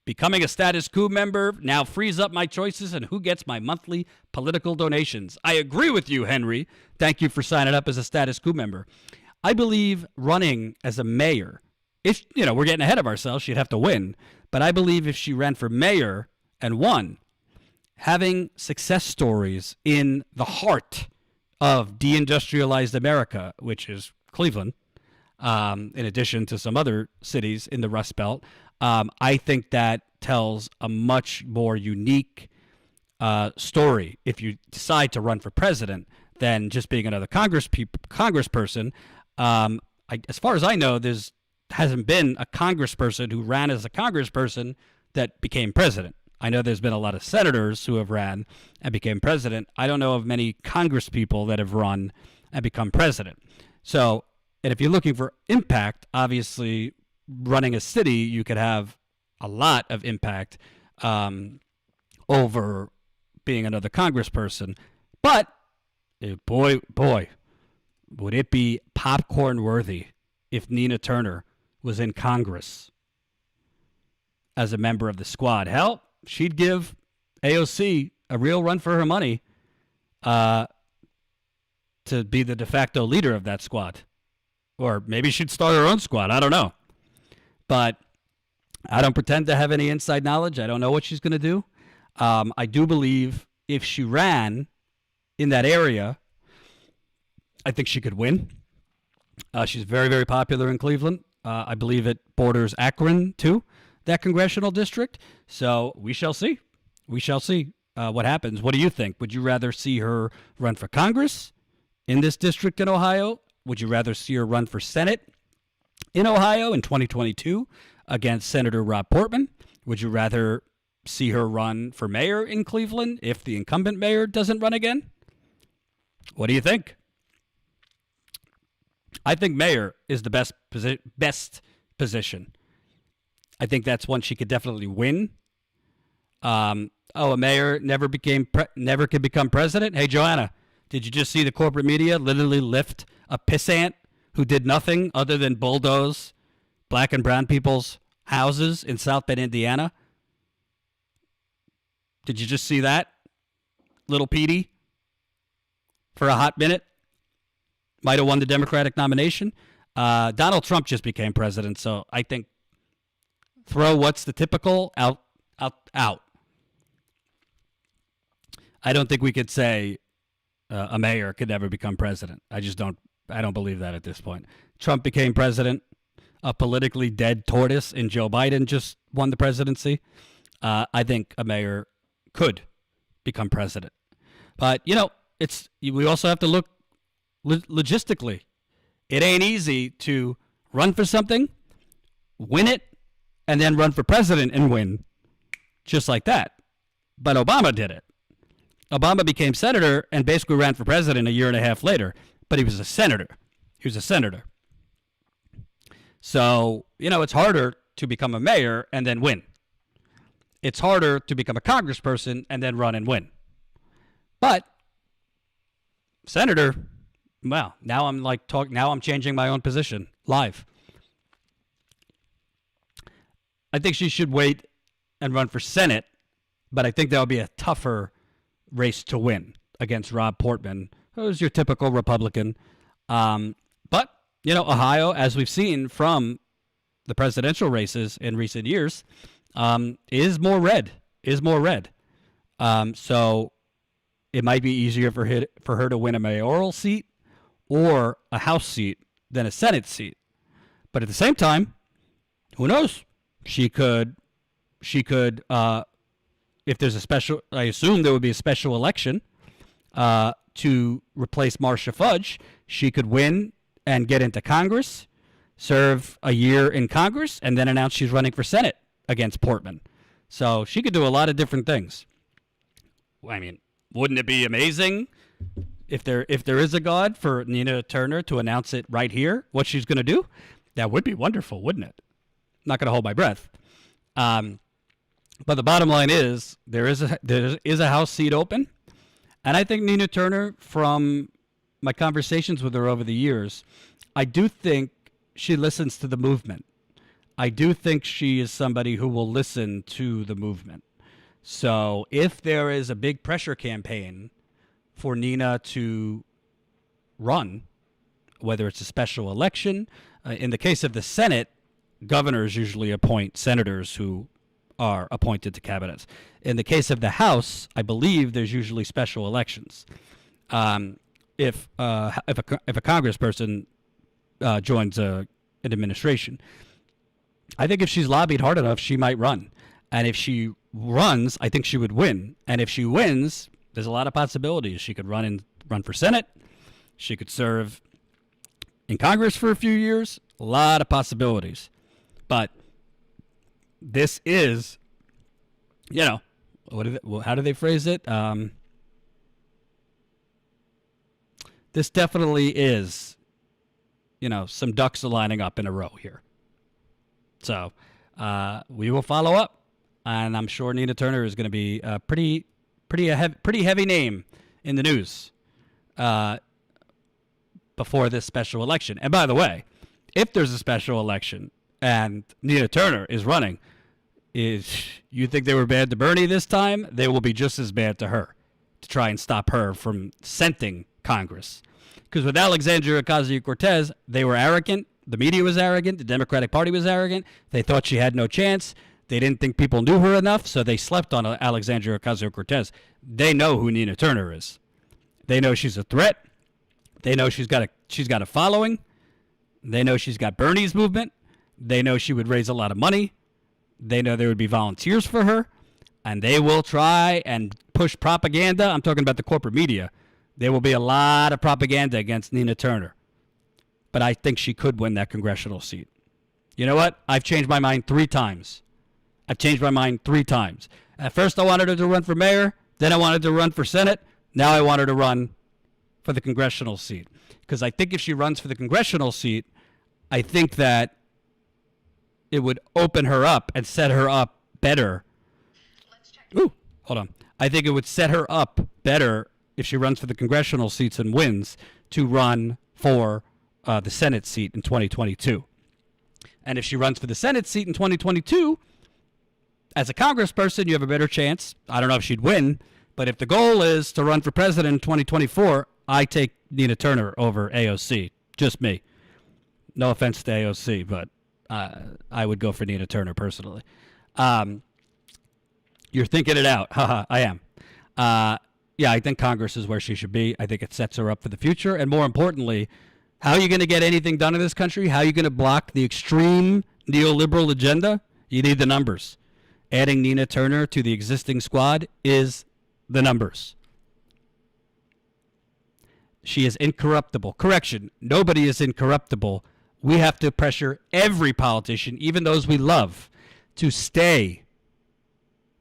Becoming a Status Coup member now frees up my choices and who gets my monthly political donations. I agree with you, Henry. Thank you for signing up as a Status Coup member. I believe running as a mayor, if, we're getting ahead of ourselves, she'd have to win. But I believe if she ran for mayor and won, having success stories in the heart of deindustrialized America, which is Cleveland, in addition to some other cities in the Rust Belt, I think that tells a much more unique story if you decide to run for president than just being another congressperson. As far as I know, there's hasn't been a congressperson who ran as a congressperson that became president. I know there's been a lot of senators who have ran and became president. I don't know of many congresspeople that have run and become president. So, and if you're looking for impact, obviously running a city, you could have a lot of impact over being another congressperson. But boy, would it be popcorn worthy if Nina Turner was in Congress as a member of the squad. Hell, she'd give AOC a real run for her money to be the de facto leader of that squad. Or maybe she'd start her own squad. I don't know. But I don't pretend to have any inside knowledge. I don't know what she's going to do. I do believe if she ran in that area, I think she could win. She's very, very popular in Cleveland. I believe it borders Akron, too, that congressional district. So we shall see. We shall see what happens. What do you think? Would you rather see her run for Congress in this district in Ohio? Would you rather see her run for Senate in Ohio in 2022 against Senator Rob Portman? Would you rather see her run for mayor in Cleveland if the incumbent mayor doesn't run again? What do you think? I think mayor is the best position. I think that's one she could definitely win. A mayor never could become president. Hey, Joanna, did you just see the corporate media literally lift a pissant who did nothing other than bulldoze black and brown people's houses in South Bend, Indiana? Did you just see that? Little Petey, for a hot minute, might have won the Democratic nomination. Donald Trump just became president, so I think throw what's the typical out. I don't think we could say a mayor could never become president. I don't believe that at this point. Trump became president. A politically dead tortoise in Joe Biden just won the presidency. I think a mayor could become president. But, we also have to look logistically. It ain't easy to run for something, win it, and then run for president and win just like that. But Obama did it. Obama became senator and basically ran for president a year and a half later, but he was a senator. So, it's harder to become a mayor and then win. It's harder to become a congressperson and then run and win. But senator, well, now I'm changing my own position live. I think she should wait and run for Senate, but I think that would be a tougher race to win against Rob Portman, who's your typical Republican. But, Ohio, as we've seen from the presidential races in recent years, is more red, so it might be easier for her to win a mayoral seat or a House seat than a Senate seat. But at the same time, who knows? She could, if there's a special, I assume there would be a special election to replace Marcia Fudge. She could win and get into Congress, serve a year in Congress, and then announce she's running for Senate against Portman. So she could do a lot of different things. I mean, wouldn't it be amazing if there is a God for Nina Turner to announce it right here, what she's going to do? That would be wonderful, wouldn't it? Not going to hold my breath. But the bottom line is there is a House seat open, and I think Nina Turner, from my conversations with her over the years, I do think she listens to the movement. I do think she is somebody who will listen to the movement. So if there is a big pressure campaign for Nina to run, whether it's a special election, in the case of the Senate, governors usually appoint senators who are appointed to cabinets. In the case of the House, I believe there's usually special elections. If a congressperson joins an administration, I think if she's lobbied hard enough, she might run. And if she runs, I think she would win. And if she wins, there's a lot of possibilities. She could run for Senate. She could serve in Congress for a few years. A lot of possibilities. But this is, how do they phrase it? This definitely is, some ducks are lining up in a row here. So we will follow up, and I'm sure Nina Turner is going to be a pretty heavy name in the news before this special election. And by the way, if there's a special election and Nina Turner is running, you think they were bad to Bernie this time? They will be just as bad to her to try and stop her from scenting Congress. Because with Alexandria Ocasio-Cortez, they were arrogant. The media was arrogant. The Democratic Party was arrogant. They thought she had no chance. They didn't think people knew her enough, so they slept on Alexandria Ocasio-Cortez. They know who Nina Turner is. They know she's a threat. They know she's got a following. They know she's got Bernie's movement. They know she would raise a lot of money. They know there would be volunteers for her. And they will try and push propaganda. I'm talking about the corporate media. There will be a lot of propaganda against Nina Turner. But I think she could win that congressional seat. You know what? I've changed my mind 3 times. At first I wanted her to run for mayor. Then I wanted to run for Senate. Now I want her to run for the congressional seat. Because I think if she runs for the congressional seat, I think that it would open her up and set her up better. Ooh, hold on. I think it would set her up better if she runs for the congressional seats and wins to run for the Senate seat in 2022. And if she runs for the Senate seat in 2022, as a congressperson, you have a better chance. I don't know if she'd win, but if the goal is to run for president in 2024, I take Nina Turner over AOC. Just me. No offense to AOC, but I would go for Nina Turner personally. You're thinking it out. Haha, I am. Yeah, I think Congress is where she should be. I think it sets her up for the future. And more importantly, how are you going to get anything done in this country? How are you going to block the extreme neoliberal agenda? You need the numbers. Adding Nina Turner to the existing squad is the numbers. She is incorruptible. Correction, nobody is incorruptible. We have to pressure every politician, even those we love, to stay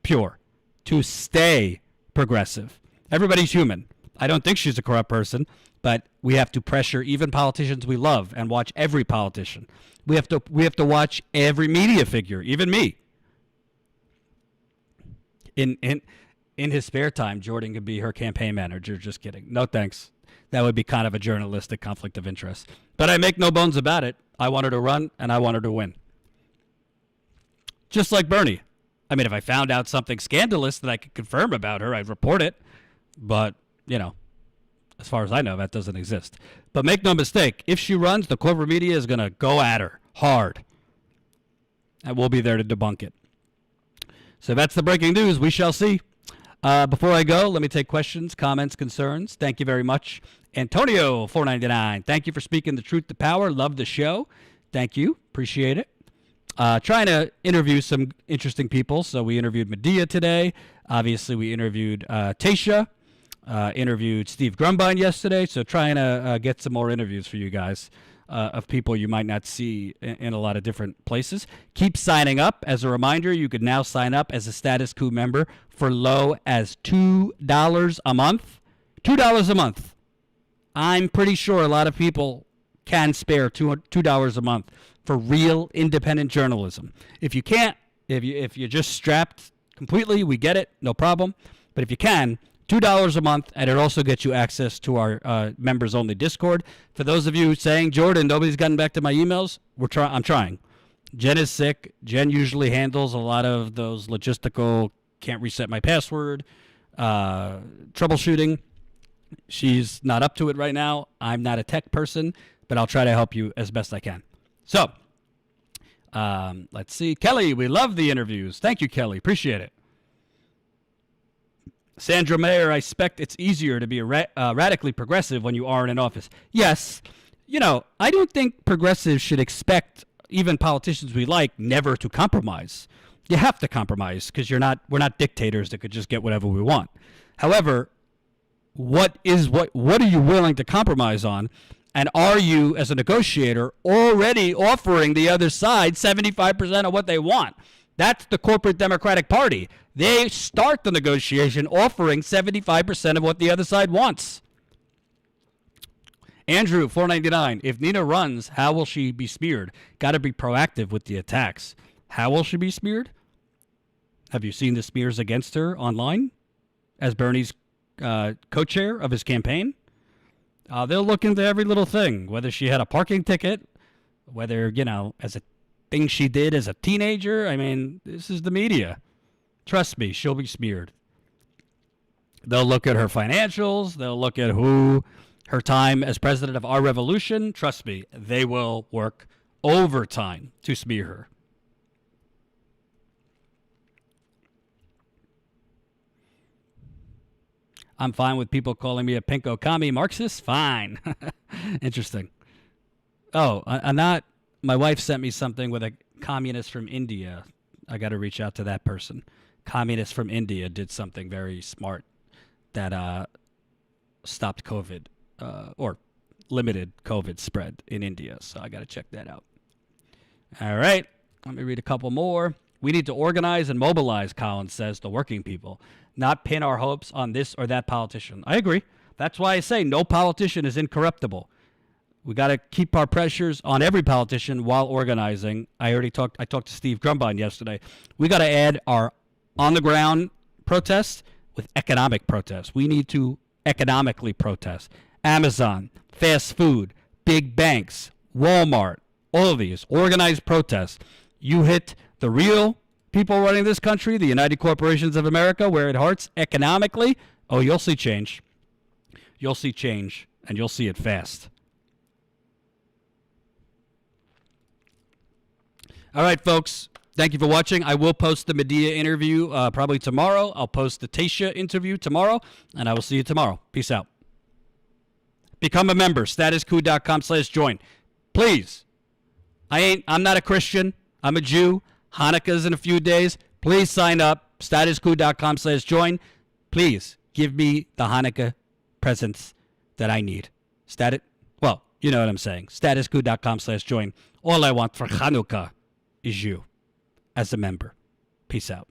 pure, to stay progressive. Everybody's human. I don't think she's a corrupt person, but we have to pressure even politicians we love and watch every politician. We have to watch every media figure, even me. In his spare time, Jordan could be her campaign manager. Just kidding. No thanks. That would be kind of a journalistic conflict of interest. But I make no bones about it. I want her to run, and I want her to win. Just like Bernie. I mean, if I found out something scandalous that I could confirm about her, I'd report it. But, As far as I know, that doesn't exist. But make no mistake, if she runs, the corporate media is going to go at her hard. And we'll be there to debunk it. So that's the breaking news. We shall see. Before I go, let me take questions, comments, concerns. Thank you very much. Antonio, $4.99. Thank you for speaking the truth to power. Love the show. Thank you. Appreciate it. Trying to interview some interesting people. So we interviewed Medea today. Obviously, we interviewed Tasha. Interviewed Steve Grumbine yesterday. So trying to get some more interviews for you guys of people you might not see in a lot of different places. Keep signing up. As a reminder, you could now sign up as a Status Coup member for low as $2 a month. $2 a month. I'm pretty sure a lot of people can spare $2 a month for real independent journalism. If you can't, if you're just strapped completely, we get it, no problem. But if you can, $2 a month, and it also gets you access to our members-only Discord. For those of you saying, Jordan, nobody's gotten back to my emails, I'm trying. Jen is sick. Jen usually handles a lot of those logistical, can't reset my password, troubleshooting. She's not up to it right now. I'm not a tech person, but I'll try to help you as best I can. So, let's see. Kelly, we love the interviews. Thank you, Kelly. Appreciate it. Sandra Mayer, I expect it's easier to be radically progressive when you aren't in office. Yes. You know, I don't think progressives should expect even politicians we like never to compromise. You have to compromise because we're not dictators that could just get whatever we want. However, what are you willing to compromise on? And are you, as a negotiator, already offering the other side 75% of what they want? That's the corporate Democratic Party. They start the negotiation offering 75% of what the other side wants. Andrew, $4.99. If Nina runs, how will she be smeared? Got to be proactive with the attacks. How will she be smeared? Have you seen the smears against her online as Bernie's co-chair of his campaign? They'll look into every little thing, whether she had a parking ticket, whether, as a thing she did as a teenager. I mean, this is the media. Trust me, she'll be smeared. They'll look at her financials. They'll look at her time as president of our revolution. Trust me, they will work overtime to smear her. I'm fine with people calling me a pinko commie Marxist. Fine. Interesting. Oh, I'm not. My wife sent me something with a communist from India. I got to reach out to that person. Communist from India did something very smart that stopped COVID or limited COVID spread in India. So I got to check that out. All right. Let me read a couple more. We need to organize and mobilize, Collins says, the working people, not pin our hopes on this or that politician. I agree. That's why I say no politician is incorruptible. We got to keep our pressures on every politician while organizing. I talked to Steve Grumbine yesterday. We got to add our on-the-ground protests with economic protests. We need to economically protest. Amazon, fast food, big banks, Walmart, all of these organized protests. You hit the real people running this country, the United Corporations of America, where it hurts economically. Oh, you'll see change. You'll see change, and you'll see it fast. All right, folks. Thank you for watching. I will post the Medea interview probably tomorrow. I'll post the Tasha interview tomorrow, and I will see you tomorrow. Peace out. Become a member. Statuscoup.com/join. Please. I'm not a Christian. I'm a Jew. Hanukkah's in a few days. Please sign up. Statuscoup.com/join. Please give me the Hanukkah presents that I need. Well, you know what I'm saying. Statuscoup.com/join. All I want for Hanukkah is you as a member. Peace out.